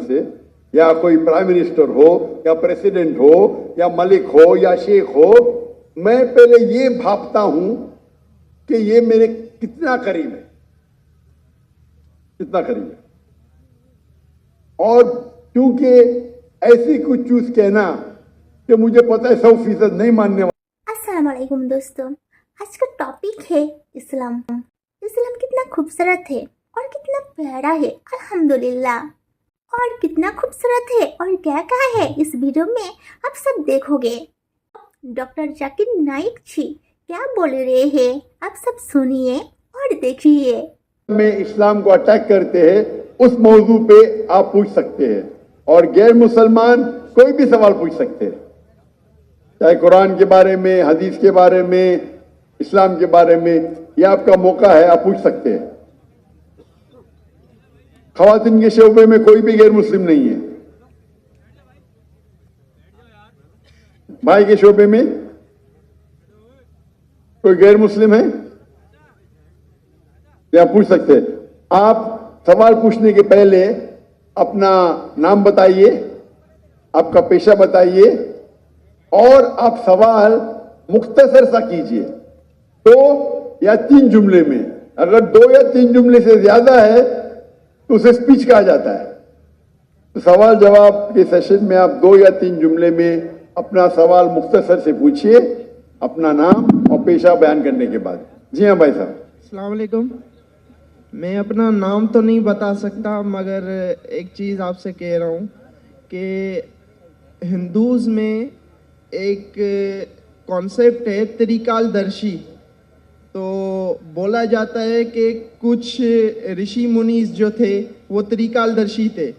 سے یا کوئی پرائم منسٹر ہو یا پریسیڈنٹ ہو یا ملک ہو یا شیخ ہو، میں پہلے یہ بھاپتا ہوں کہ یہ میرے کتنا قریب ہے، کتنا قریب ہے. اور کیونکہ ایسی کچھ چیز کہنا کہ مجھے پتہ ہے 100% نہیں ماننے والا. السلام علیکم دوستوں، آج کا ٹاپک ہے اسلام. اسلام کتنا خوبصورت ہے اور کتنا پیارا ہے الحمدللہ، اور کتنا خوبصورت ہے اور کیا کہا ہے اس ویڈیو میں آپ سب دیکھو گے. ڈاکٹر ذاکر نائک جی کیا بول رہے ہیں آپ سب سنیے اور دیکھیے. میں اسلام کو اٹیک کرتے ہیں اس موضوع پہ آپ پوچھ سکتے ہیں، اور غیر مسلمان کوئی بھی سوال پوچھ سکتے ہیں، چاہے قرآن کے بارے میں، حدیث کے بارے میں، اسلام کے بارے میں. یہ آپ کا موقع ہے، آپ پوچھ سکتے ہیں. خواتین کے شعبے میں کوئی بھی غیر مسلم نہیں ہے. بھائی کے شعبے میں کوئی غیر مسلم ہے؟ آپ پوچھ سکتے ہیں. آپ سوال پوچھنے کے پہلے اپنا نام بتائیے، آپ کا پیشہ بتائیے، اور آپ سوال مختصر سا کیجئے، 2 یا 3 جملے میں. اگر 2 یا 3 جملے سے زیادہ ہے تو اسے اسپیچ کہا جاتا ہے. تو سوال جواب کے سیشن میں آپ 2 یا 3 جملے میں اپنا سوال مختصر سے پوچھئے، اپنا نام اور پیشہ بیان کرنے کے بعد. جی ہاں بھائی صاحب. السلام علیکم. میں اپنا نام تو نہیں بتا سکتا، مگر ایک چیز آپ سے کہہ رہا ہوں کہ ہندوز میں ایک کانسیپٹ ہے طریقال درشی. تو بولا جاتا ہے کہ کچھ رشی منیز جو تھے وہ طریقال درشی تھے،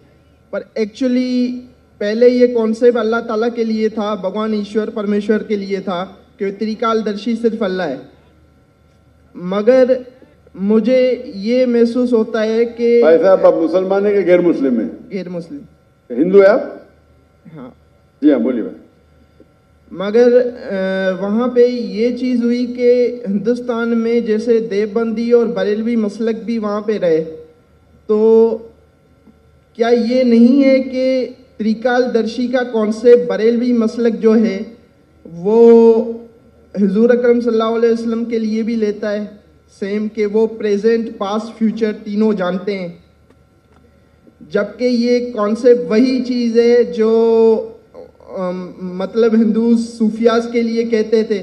پر ایکچولی پہلے یہ کانسیپٹ اللہ تعالیٰ کے لیے تھا، بھگوان ایشور پرمیشور کے لیے تھا کہ طریقال درشی صرف اللہ ہے. مگر مجھے یہ محسوس ہوتا ہے کہ بھائی صاحب آپ مسلمان ہیں کہ غیر مسلم ہیں؟ غیر مسلم. ہندو ہے آپ؟ ہاں. جی ہاں بولیے بھائی. مگر وہاں پہ یہ چیز ہوئی کہ ہندوستان میں جیسے دیوبندی اور بریلوی مسلک بھی وہاں پہ رہے، تو کیا یہ نہیں ہے کہ طریقال درشی کا کانسیپٹ بریلوی مسلک جو ہے وہ حضور اکرم صلی اللہ علیہ وسلم کے لیے بھی لیتا ہے سیم، کہ وہ پریزنٹ پاسٹ فیوچر تینوں جانتے ہیں، جبکہ یہ کانسیپٹ وہی چیز ہے جو مطلب ہندوز صوفیاز کے لیے کہتے تھے،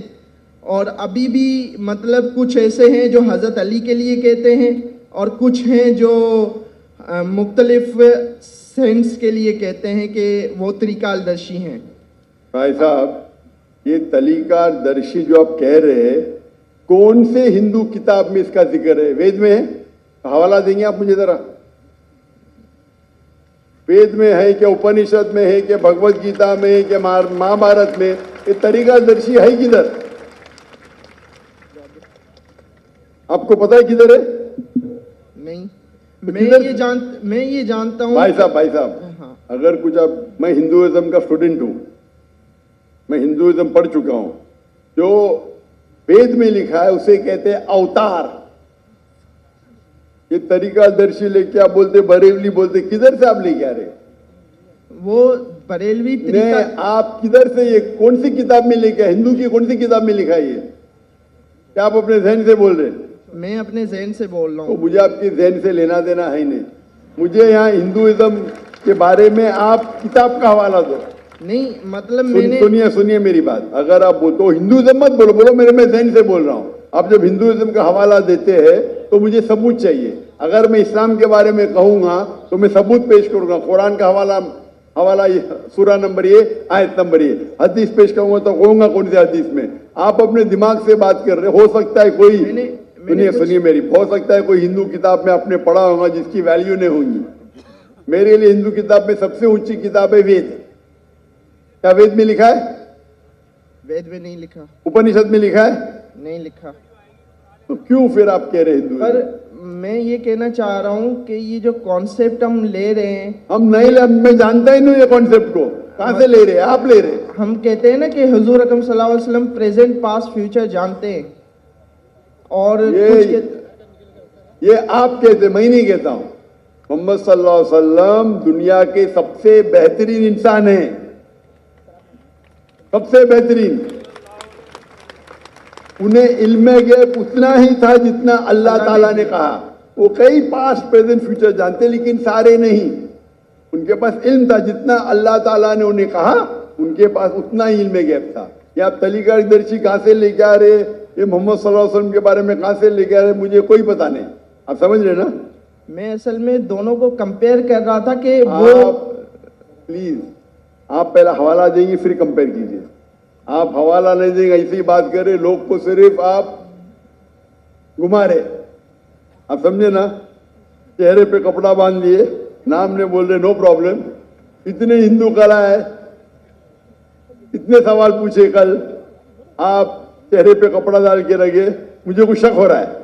اور ابھی بھی مطلب کچھ ایسے ہیں جو حضرت علی کے لیے کہتے ہیں، اور کچھ ہیں جو مختلف سینس کے لیے کہتے ہیں کہ وہ طریقال درشی ہیں. بھائی صاحب یہ طریقہ درشی جو آپ کہہ رہے ہیں، کون سے ہندو کتاب میں اس کا ذکر ہے؟ وید میں ہے؟ حوالہ دیں گے آپ مجھے ذرا؟ وید میں ہے کہ اپنشد میں ہے کہ بھگوت گیتا میں ہے کہ مہابھارت میں؟ یہ طریقہ درشی ہے کدھر؟ آپ کو پتا ہے کدھر ہے؟ نہیں. میں یہ جانتا ہوں. بھائی صاحب اگر کچھ میں ہندوازم کا اسٹوڈنٹ ہوں، میں ہندوازم پڑھ چکا ہوں. جو وید میں لکھا ہے اسے کہتے ہیں اوتار. یہ طریقہ درشی لے کے آپ بولتے بریلوی بولتے، کدھر سے آپ لے کے آ رہے؟ وہ بریلوی طریقہ آپ کدھر سے، یہ کون سی کتاب میں لے کے، ہندو کی کون سی کتاب میں لکھا ہے یہ؟ کیا آپ اپنے ذہن سے بول رہے ہیں؟ میں اپنے ذہن سے بول رہا ہوں. مجھے آپ کے ذہن سے لینا دینا ہے ہی نہیں. مجھے یہاں ہندوازم کے بارے میں آپ کتاب کا حوالہ دو. نہیں مطلب میں نے سنیے میری بات. اگر آپ تو ہندوازم مت بولو میں ذہن سے بول رہا ہوں. آپ جب ہندوازم کا حوالہ دیتے ہیں تو مجھے ثبوت چاہیے. اگر میں اسلام کے بارے میں کہوں گا تو میں ثبوت پیش کروں گا. قرآن کا حوالہ سورہ نمبر یہ، آیت نمبر یہ. حدیث پیش کروں گا تو کہوں گا کون سی حدیث میں. آپ اپنے دماغ سے بات کر رہے. ہو سکتا ہے کوئی سنیے میری، ہو سکتا ہے کوئی ہندو کتاب میں آپ نے پڑھا ہوگا جس کی ویلیو نہیں ہوں گی. میرے لیے ہندو کتاب میں سب سے اونچی کتاب ہے وید. کیا وید میں لکھا ہے؟ وید میں نہیں لکھا. اپنشد میں لکھا ہے؟ نہیں لکھا. تو کیوں پھر آپ کہہ رہے ہندو؟ پر میں یہ کہنا چاہ رہا ہوں کہ یہ جو کانسیپٹ ہم لے رہے ہیں، ہم نہیں میں جانتا ہی نہیں یہ کانسیپٹ کو. کہاں سے لے رہے ہیں؟ آپ لے رہے ہیں. ہم کہتے ہیں نا کہ حضور اکرم صلی اللہ علیہ وسلم پریزنٹ پاسٹ فیوچر جانتے ہیں، اور یہ آپ کہتے، میں نہیں کہتا ہوں. محمد صلی اللہ علیہ وسلم دنیا کے سب سے بہترین انسان ہیں, سب سے بہترین. انہیں علم غیب اتنا ہی تھا جتنا اللہ تعالیٰ نے کہا. وہ کئی پاسٹ پریزنٹ فیوچر جانتے لیکن سارے نہیں. ان کے پاس علم تھا جتنا اللہ تعالیٰ نے انہیں کہا, ان کے پاس اتنا ہی علم غیب تھا. یہ آپ طریقہ درشی کہاں سے لے کے آ رہے, یہ محمد صلی اللہ علیہ وسلم کے بارے میں کہاں سے لے کے آ رہے, مجھے کوئی پتہ نہیں. آپ سمجھ رہے نا؟ میں اصل میں دونوں کو کمپیئر کر رہا تھا کہ وہ پلیز آپ پہلا حوالہ دیں گے پھر کمپیئر کیجیے. آپ حوالہ نہیں دیں گے, ایسی بات کرے لوگ کو صرف آپ گھما رہے. آپ سمجھے نا؟ چہرے پہ کپڑا باندھ لیے, نام نے بول رہے نو پرابلم. اتنے ہندو کلا ہے, اتنے سوال پوچھے کل, آپ چہرے پہ کپڑا ڈال کے رکھے. مجھے کچھ شک ہو رہا ہے.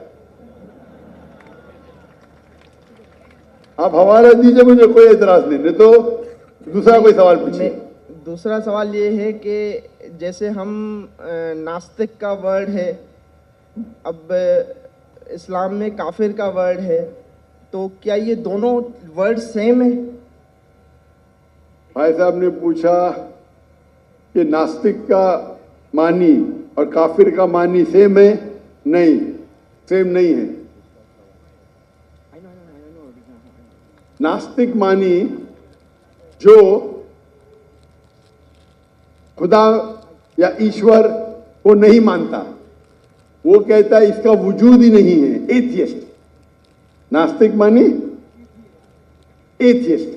آپ حوالہ دیجیے, مجھے کوئی اعتراض نہیں تو دوسرا کوئی سوال پوچھیے. دوسرا سوال یہ ہے کہ جیسے ہم ناستک کا ورڈ ہے, اب اسلام میں کافر کا ورڈ ہے, تو کیا یہ دونوں ورڈ سیم ہیں؟ بھائی صاحب نے پوچھا کہ ناستک کا معنی اور کافر کا معنی سیم ہے. نہیں, سیم نہیں ہے. ناستک معنی جو خدا یا ایشور کو نہیں مانتا, وہ کہتا ہے اس کا وجود ہی نہیں ہے, ایتھیسٹ. ناستک معنی ایتھیسٹ,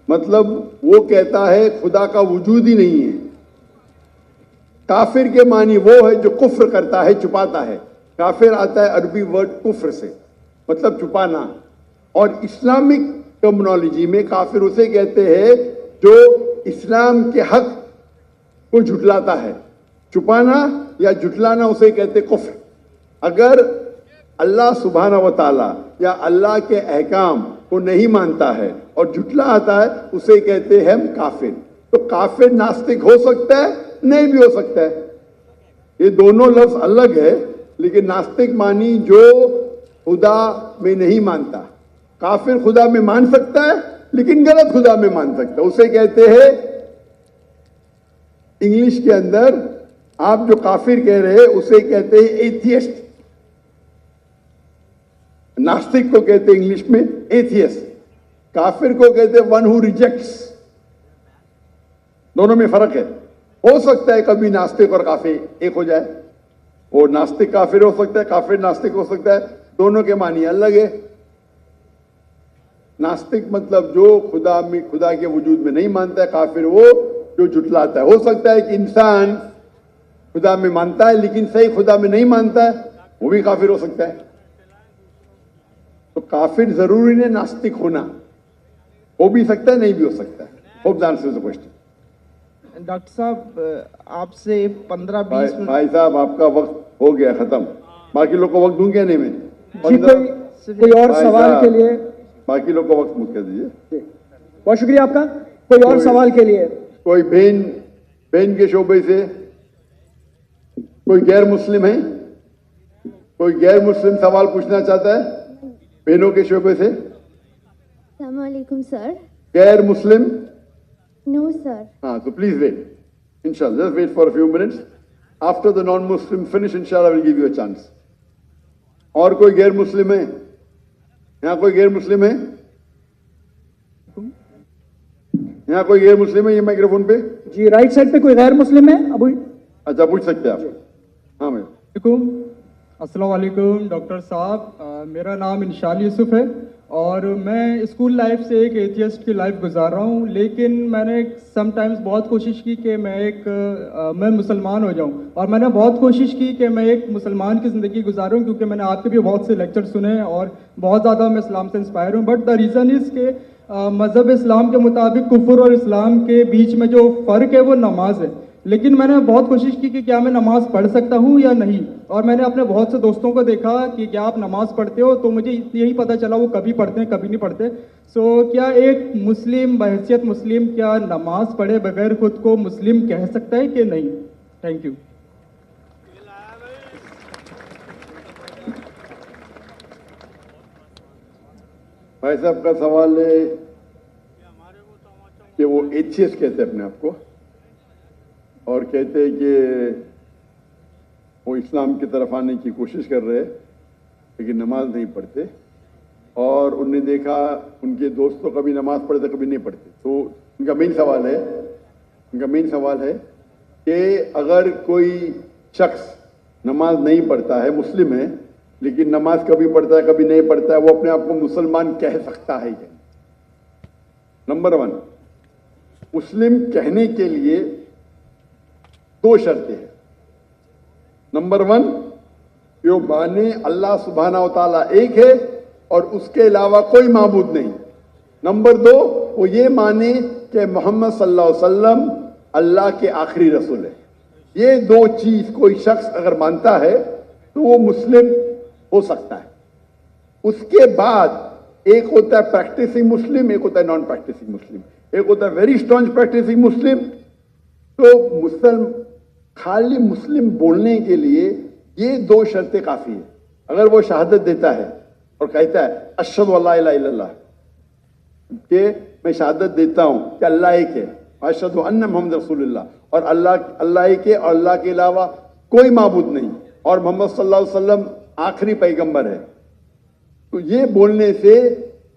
مطلب وہ کہتا ہے خدا کا وجود ہی نہیں ہے. کافر کے معنی وہ ہے جو کفر کرتا ہے, چھپاتا ہے. کافر آتا ہے عربی ورڈ کفر سے, مطلب چھپانا. اور اسلامک ٹرمنالوجی میں کافر اسے کہتے ہیں جو اسلام کے حق کو جھٹلاتا ہے. چھپانا یا جھٹلانا اسے کہتے کفر. اگر اللہ سبحانہ و تعالی یا اللہ کے احکام کو نہیں مانتا ہے اور جھٹلا آتا ہے, اسے کہتے ہیں ہم کافر. تو کافر ناستک ہو سکتا ہے, نہیں بھی ہو سکتا ہے. یہ دونوں لفظ الگ ہے, لیکن ناستک معنی جو خدا میں نہیں مانتا. کافر خدا میں مان سکتا ہے لیکن غلط خدا میں مان سکتا ہے, اسے کہتے ہیں انگلش کے اندر آپ جو کافر کہہ رہے ہیں اسے کہتے ہیں ایتھیسٹ. ناستک کو کہتے ہیں انگلش میں ایتھیسٹ. کافر کو کہتے ہیں ون ہو ریجیکٹس. دونوں میں فرق ہے. ہو سکتا ہے کبھی ناستک اور کافر ایک ہو جائے, اور ناستک کافر ہو سکتا ہے, کافر ناستک ہو سکتا ہے. دونوں کے معنی الگ ہے. ناستک مطلب جو خدا کے وجود میں نہیں مانتا ہے. کافر وہ جو جھٹلاتا ہے. ہو سکتا ہے کہ انسان خدا میں مانتا ہے لیکن صحیح خدا میں نہیں مانتا ہے, وہ بھی کافر ہو سکتا ہے. تو کافر ضروری نہیں ناستک ہونا, ہو بھی سکتا ہے نہیں بھی ہو سکتا ہے. Hope the answers the question. Doctor صاحب آپ سے 15-20 منٹ. بھائی صاحب آپ کا وقت ہو گیا ختم. باقی لوگ کو وقت دوں گیا نہیں میں. جی کوئی اور سوال کے لیے, باقی لوگ کو وقت مت کر دیجیے. بہت شکریہ آپ کا. کوئی اور سوال کے لیے, کوئی بہن کے شعبے سے کوئی غیر مسلم ہے, کوئی غیر مسلم سوال پوچھنا چاہتا ہے بہنوں کے شعبے سے؟ السلام علیکم سر. غیر مسلم؟ نو سر. ہاں, تو پلیز ویٹ. انشاءاللہ just wait for a few minutes. After the non-Muslim finish, inshallah I will give you a chance. اور کوئی غیر مسلم ہے یہاں؟ کوئی غیر مسلم ہے یہاں؟ کوئی غیر مسلم ہے یہ مائکرو فون پہ؟ جی رائٹ سائڈ پہ کوئی غیر مسلم ہے ابو؟ اچھا پوچھ سکتے ہیں آپ. ہاں میں. السلام علیکم ڈاکٹر صاحب. میرا نام انشال یوسف ہے اور میں اسکول لائف سے ایک ایتھیسٹ کی لائف گزار رہا ہوں, لیکن میں نے سم ٹائمز بہت کوشش کی کہ میں مسلمان ہو جاؤں, اور میں نے بہت کوشش کی کہ میں ایک مسلمان کی زندگی گزاروں, کیونکہ میں نے آپ کے بھی بہت سے لیکچر سنے اور بہت زیادہ میں اسلام سے انسپائر ہوں. بٹ دا ریزن از کہ مذہب اسلام کے مطابق کفر اور اسلام کے بیچ میں جو فرق ہے وہ نماز ہے. لیکن میں نے بہت کوشش کی کہ کیا میں نماز پڑھ سکتا ہوں یا نہیں, اور میں نے اپنے بہت سے دوستوں کو دیکھا کہ کیا آپ نماز پڑھتے ہو, تو مجھے یہی پتہ چلا وہ کبھی پڑھتے ہیں کبھی نہیں پڑھتے. سو کیا ایک مسلم بحیثیت مسلم کیا نماز پڑھے بغیر خود کو مسلم کہہ سکتا ہے کہ نہیں؟ Thank you. भाई साहब का सवाल है कि वो एथियस्ट कहते हैं अपने आप को और कहते हैं कि वो इस्लाम की तरफ आने की कोशिश कर रहे हैं लेकिन नमाज नहीं पढ़ते और उनने देखा उनके दोस्त तो कभी नमाज पढ़ते कभी नहीं पढ़ते। तो उनका मेन सवाल है कि अगर कोई शख्स नमाज नहीं पढ़ता है, मुस्लिम है, लेकिन नमाज कभी पढ़ता है कभी नहीं पढ़ता है, वो अपने आप को मुसलमान कह सकता है क्या? नंबर 1, मुस्लिम कहने के लिए 2 शर्तें हैं। नंबर 1, जो माने अल्लाह सुब्हाना व तआला एक है और उसके अलावा कोई माबूद नहीं। नंबर 2, वो ये माने कि मोहम्मद सल्लल्लाहु अलैहि वसल्लम अल्लाह के आखिरी रसूल है। ये 2 चीज कोई शख्स अगर मानता है तो वो मुस्लिम हो सकता है। उसके बाद एक होता है प्रैक्टिसिंग मुस्लिम, एक होता है नॉन प्रैक्टिसिंग मुस्लिम, एक होता है वेरी स्ट्रॉन्ग प्रैक्टिसिंग मुस्लिम। तो खाली मुस्लिम बोलने के लिए ये 2 शर्तें काफी है। अगर वो शहादत देता है और कहता है अशहदु अल्ला इलाहा इल्लल्लाह, कि मैं शहादत देता हूं कि अल्लाह एक है, अशहदु अन्ना मुहम्मद रसूलुल्लाह, और अल्लाह एक है और अल्लाह के अलावा कोई माबूद नहीं, और मोहम्मद सल्लल्लाहु अलैहि वसल्लम आखिरी पैगंबर है, तो ये बोलने से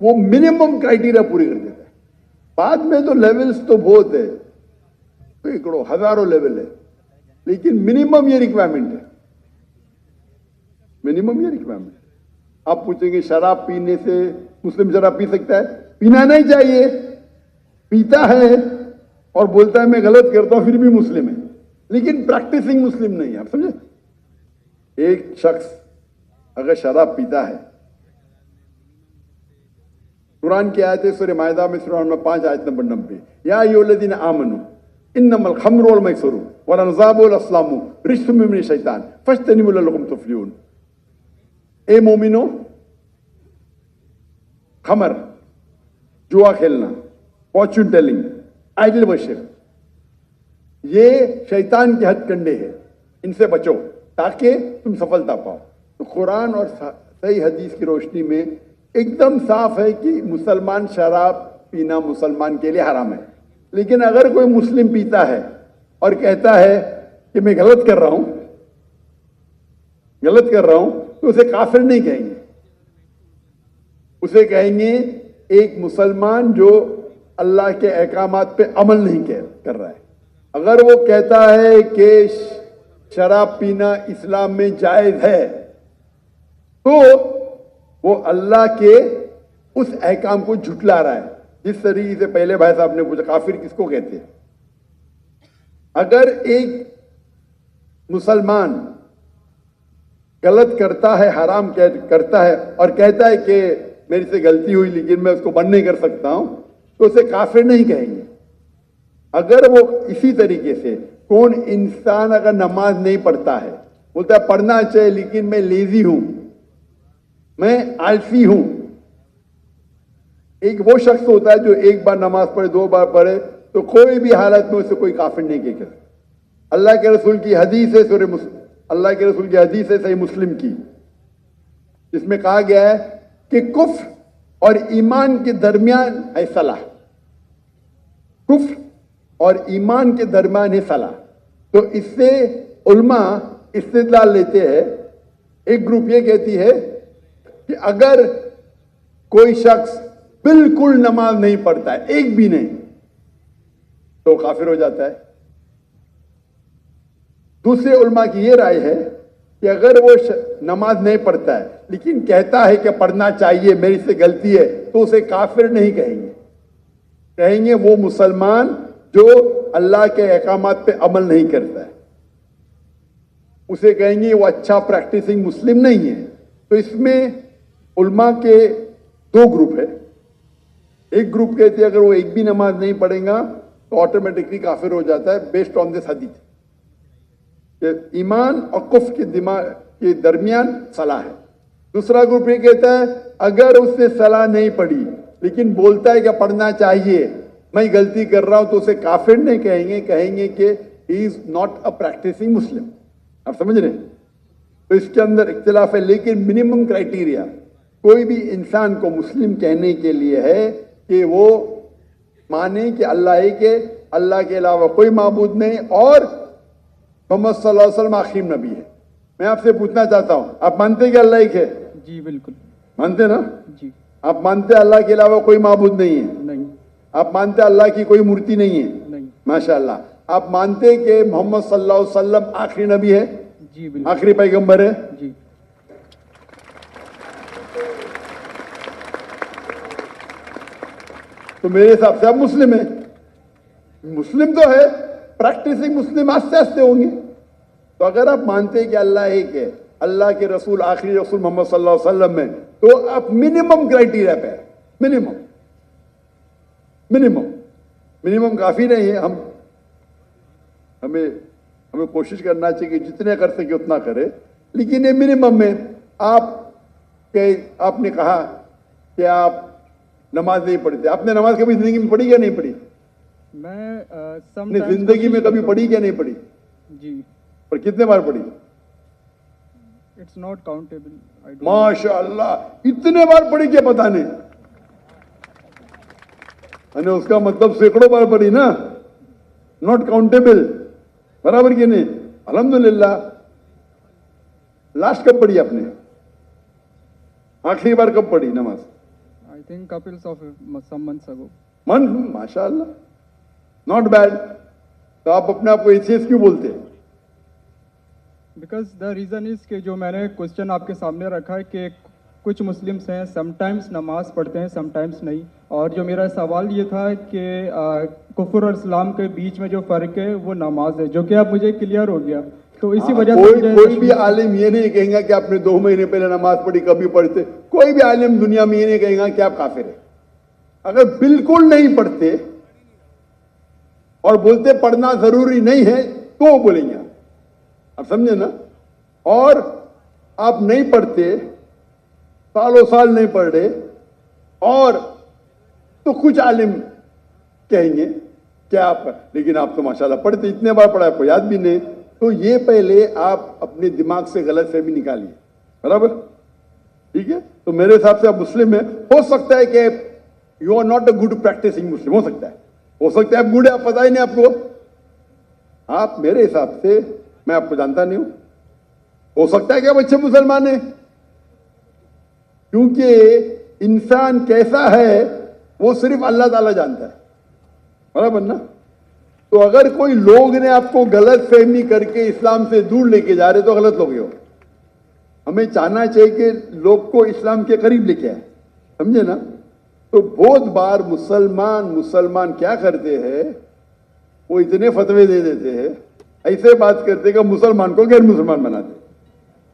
वो मिनिमम क्राइटेरिया पूरी कर देता है। बाद में तो लेवल्स तो बहुत है, तो हजारों लेवल है, लेकिन मिनिमम ये रिक्वायरमेंट है, मिनिमम ये रिक्वायरमेंट। आप पूछेंगे शराब पीने से मुस्लिम शराब पी सकता है? पीना नहीं चाहिए, पीता है और बोलता है मैं गलत करता हूं फिर भी मुस्लिम है, लेकिन प्रैक्टिसिंग मुस्लिम नहीं है। आप समझे? एक शख्स अगर शराब पीता है, कुरान की आयत है सूरह माइदा में सूरह नंबर 5 आयत नंबर 90, या अय्युहल्लज़ीना आमनू इन्नमल खम्रु वल मैसरू वल अंसाबु वल अस्लामु रिज्सुम मिनश शैतान फज्तनिबू लअल्लकुम तुफ्लिहून। ए मोमिनो, खमर, जुआ खेलना, फॉर्च्यून टेलिंग, आइडल वर्शिप, ये शैतान के हथकंडे हैं, इनसे बचो ताकि तुम सफलता पाओ। तो कुरान और सही हदीस की रोशनी में एकदम साफ है कि मुसलमान शराब पीना मुसलमान के लिए हराम है। लेकिन अगर कोई मुस्लिम पीता है और कहता है कि मैं गलत कर रहा हूं, तो उसे काफिर नहीं कहेंगे, उसे कहेंगे एक मुसलमान जो अल्लाह के अहकामात पे अमल नहीं कर रहा है। अगर वो कहता है कि शराब पीना इस्लाम में जायज है, तो वो अल्लाह के उस अहकाम को झुटला रहा है। जिस तरीके से पहले भाई साहब ने पूछा काफिर किसको कहते हैं, अगर एक मुसलमान गलत करता है, हराम करता है और कहता है कि मेरे से गलती हुई लेकिन मैं उसको बंद नहीं कर सकता हूं, तो उसे काफिर नहीं कहेंगे। अगर वो इसी तरीके से कौन इंसान अगर नमाज नहीं पढ़ता है, बोलता है पढ़ना चाहिए लेकिन मैं लेजी हूं, मैं आलसी हूं, एक वो शख्स होता है जो एक बार नमाज पढ़े 2 बार पढ़े, तो कोई भी हालत में उसे कोई काफिर नहीं कह सकता। अल्लाह के रसूल की हदीस है सही मुस्लिम की, जिसमें कहा गया है कि कुफ्र और ईमान के दरमियान है सलाह, कुफ्र और ईमान के दरमियान है सलाह। तो इससे उल्मा इस्तिदलाल लेते हैं। एक ग्रुप ये कहती है कि अगर कोई शख्स बिल्कुल नमाज नहीं पढ़ता है, एक भी नहीं, तो काफिर हो जाता है। दूसरे उल्मा की ये राय है कि अगर वो नमाज नहीं पढ़ता है लेकिन कहता है कि पढ़ना चाहिए, मेरी से गलती है, तो उसे काफिर नहीं कहेंगे, कहेंगे वो मुसलमान जो अल्लाह के अहकामात पे अमल नहीं करता है, उसे कहेंगे वो अच्छा प्रैक्टिसिंग मुस्लिम नहीं है। तो इसमें उल्मा के 2 ग्रुप है। एक ग्रुप कहते हैं अगर वो एक भी नमाज नहीं पढ़ेगा तो ऑटोमेटिकली काफिर हो जाता है, बेस्ड ऑन दिस हदीस कि ईमान और कुफ्र के दिमाग के दरमियान सलाह है। दूसरा ग्रुप ये कहता है अगर उसने सलाह नहीं पढ़ी लेकिन बोलता है कि पढ़ना चाहिए, मैं गलती कर रहा हूं, तो उसे काफिर नहीं कहेंगे, कहेंगे कि he is not a practising Muslim. आप समझ रहे हैं? तो इसके अंदर इख्तिलाफ है, लेकिन मिनिमम क्राइटेरिया کوئی بھی انسان کو مسلم کہنے کے لیے ہے کہ وہ مانے کہ اللہ ایک ہے, اللہ کے علاوہ کوئی معبود نہیں, اور محمد صلی اللہ علیہ وسلم آخری نبی ہے. میں آپ سے پوچھنا چاہتا ہوں, آپ مانتے ہیں کہ اللہ ایک ہے؟ جی بالکل. مانتے نا؟ جی. آپ مانتے ہیں اللہ کے علاوہ کوئی معبود نہیں ہے؟ نہیں. آپ مانتے ہیں اللہ کی کوئی مورتی نہیں ہے؟ نہیں. ماشاء اللہ. آپ مانتے ہیں کہ محمد صلی اللہ علیہ وسلم آخری نبی ہے, جی بالکل. آخری پیغمبر ہے؟ جی. تو میرے حساب سے آپ مسلم ہیں. مسلم تو ہے, پریکٹسنگ مسلم آستے آستے ہوں گے. تو اگر آپ مانتے ہیں کہ اللہ ایک ہے, اللہ کے رسول آخری رسول محمد صلی اللہ علیہ وسلم ہے, تو آپ منیمم کرائٹیریا پہ, منیمم کافی نہیں ہے. ہمیں کوشش کرنا چاہیے کہ جتنے کر سکے اتنا کرے, لیکن یہ منیمم میں. آپ نے کہا کہ آپ نماز نہیں پڑھتے. آپ نے نماز کبھی زندگی میں پڑھی یا نہیں پڑھی؟ میں اپنی زندگی میں کبھی پڑھی یا نہیں پڑھی؟ جی. اور کتنے بار پڑھی؟ It's not countable. ماشاء اللہ, اتنے بار پڑھی کیا پتہ نہیں. اس کا مطلب سینکڑوں بار پڑھی نا, ناٹ کاؤنٹیبل, برابر کی نہیں؟ الحمدللہ. لاسٹ کب پڑھی آپ نے؟ آخری بار کب پڑھی نماز؟ I think couples of some months ago. ماشاء اللہ, ناٹ بیڈ. تو آپ اپنے آپ کو ایتھیسٹ کیوں بولتے ہیں؟ Because the reason is کہ جو میں نے کوشچن آپ کے سامنے رکھا ہے کہ کچھ مسلمس ہیں سم ٹائمس نماز پڑھتے ہیں سم ٹائمس نہیں, اور جو میرا سوال یہ تھا کہ کفر اور اسلام کے بیچ میں جو فرق ہے وہ نماز ہے, جو کہ اب مجھے کلیئر ہو گیا. تو اسی وجہ سے کوئی بھی عالم یہ نہیں کہیں گا کہ آپ نے 2 مہینے پہلے نماز پڑھی کبھی پڑھتے. کوئی بھی عالم دنیا میں یہ نہیں کہیں گا کہ آپ کافر ہیں. اگر بالکل نہیں پڑھتے اور بولتے پڑھنا ضروری نہیں ہے تو وہ بولیں گے. آپ سمجھے نا؟ اور آپ نہیں پڑھتے, سالوں سال نہیں پڑھ رہے, اور تو کچھ عالم کہیں گے کہ آپ, لیکن آپ تو ماشاءاللہ پڑھتے, اتنے بار پڑھا, آپ کو یاد بھی نہیں. تو یہ پہلے آپ اپنے دماغ سے غلط فہمی نکالیے, برابر؟ ٹھیک ہے. تو میرے حساب سے آپ مسلم ہیں. ہو سکتا ہے کہ you are not a good practising Muslim, ہو سکتا ہے آپ گڈ ہے, آپ پتہ ہی نہیں آپ کو. آپ میرے حساب سے, میں آپ کو جانتا نہیں ہوں, ہو سکتا ہے کہ آپ اچھے مسلمان ہیں, کیونکہ انسان کیسا ہے وہ صرف اللہ تعالیٰ جانتا ہے, برابر نا؟ تو اگر کوئی لوگ نے آپ کو غلط فہمی کر کے اسلام سے دور لے کے جا رہے تو غلط لوگ ہو. ہمیں چاہنا چاہیے کہ لوگ کو اسلام کے قریب لے کے آئے, سمجھے نا؟ تو بہت بار مسلمان کیا کرتے ہیں, وہ اتنے فتوے دے دیتے ہیں, ایسے بات کرتے کہ مسلمان کو غیر مسلمان بناتے,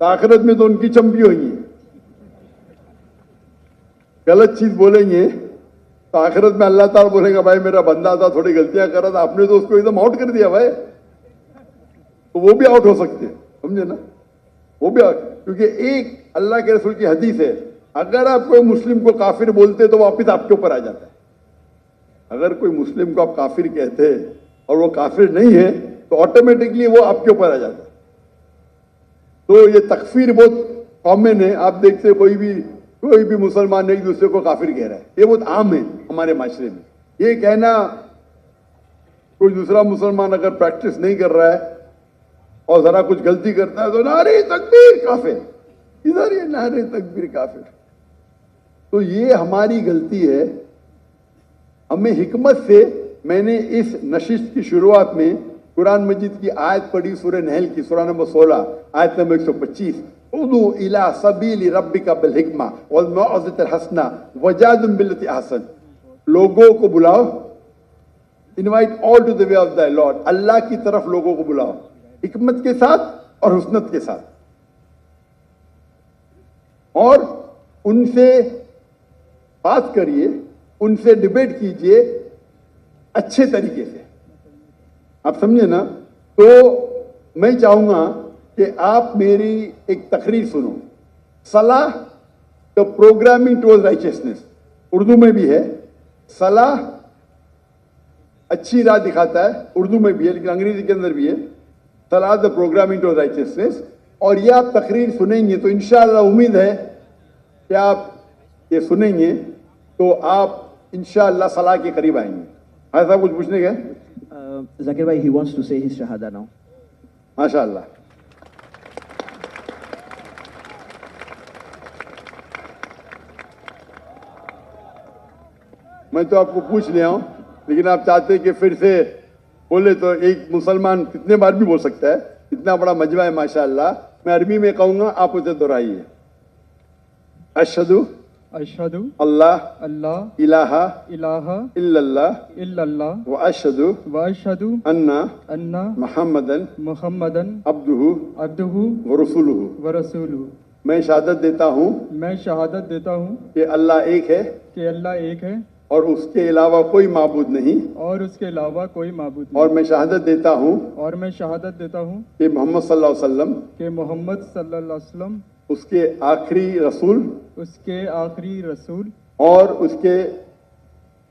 تو آخرت میں تو ان کی چمپی ہوئی ہے. غلط چیز بولیں گے تو آخرت میں اللہ تعالیٰ بولے گا بھائی میرا بندہ تھا, تھوڑی غلطیاں کر رہا تھا, آپ نے تو اس کو ایک دم آؤٹ کر دیا بھائی. تو وہ بھی آؤٹ ہو سکتے ہیں, سمجھے نا؟ وہ بھی آؤٹ, کیونکہ ایک اللہ کے رسول کی حدیث ہے, اگر آپ کوئی مسلم کو کافر بولتے تو واپس آپ کے اوپر آ جاتا ہے. اگر کوئی مسلم کو آپ کافر کہتے اور وہ کافر نہیں ہے تو آٹومیٹکلی وہ آپ کے اوپر آ جاتا ہے. تو یہ تکفیر بہت کامن ہے. آپ دیکھتے کوئی بھی مسلمان ایک دوسرے کو کافر کہہ رہا ہے, یہ بہت عام ہے ہمارے معاشرے میں. یہ کہنا کوئی دوسرا مسلمان اگر پریکٹس نہیں کر رہا ہے اور ذرا کچھ غلطی کرتا ہے تو نعرے تکبیر کافر, ادھر یہ نعرے تکبیر کافر. تو یہ ہماری غلطی ہے. ہمیں حکمت سے, میں نے اس نشست کی شروعات میں قرآن مجید کی آیت پڑھی, سورہ نحل کی سورہ نمبر 16 آیت نمبر 125, ادعو الی سبیل ربک بالحکمہ والموعظۃ الحسنہ وجادلہم باللتی احسن. لوگوں کو بلاؤ, invite all to the way of the lord, اللہ کی طرف لوگوں کو بلاؤ حکمت کے ساتھ اور حسنت کے ساتھ, اور ان سے بات کریے, ان سے ڈیبیٹ کیجئے اچھے طریقے سے. آپ سمجھے نا؟ تو میں چاہوں گا کہ آپ میری ایک تقریر سنو, صلاح دا پروگرامنگ ٹوورڈ رائچسنس, اردو میں بھی ہے. صلاح اچھی راہ دکھاتا ہے, اردو میں بھی ہے لیکن انگریزی کے اندر بھی ہے, صلاح دا پروگرامنگ ٹوورڈ رائچسنس. اور یہ آپ تقریر سنیں گے تو انشاءاللہ امید ہے کہ آپ ये सुनेंगे तो आप इंशाअल्लाह सलाह के करीब आएंगे. हाँ साहब, कुछ पूछने का? Zakir bhai, he wants to say his shahada now. माशाअल्लाह. मैं तो आपको पूछ लिया हूं, लेकिन आप चाहते हैं कि फिर से बोले तो एक मुसलमान कितने बार भी बोल सकता है. इतना बड़ा मजमा है माशाअल्लाह. मैं अरबी में कहूंगा, आप उसे दोहराइए. अशहदु अशहदु अल्लाह अल्लाह इलाहा इलाहा इल्लल्लाह इल्लल्लाह व अशहदु व अशहदु अन्ना अन्ना मुहम्मदन मुहम्मदन अब्दुहु अब्दुहु व रसूलुहु. व रसूलुहु. मैं शहादत देता हूँ मैं शहादत देता हूँ कि अल्लाह एक है कि अल्लाह एक है और उसके अलावा कोई माबूद नहीं. और उसके अलावा कोई माबूद और नहीं. मैं शहादत देता हूँ और मैं शहादत देता हूँ कि मोहम्मद सल्लल्लाहु अलैहि वसल्लम कि मोहम्मद सल्लल्लाहु अलैहि वसल्लम उसके आखिरी रसूल उसके आखिरी रसूल और उसके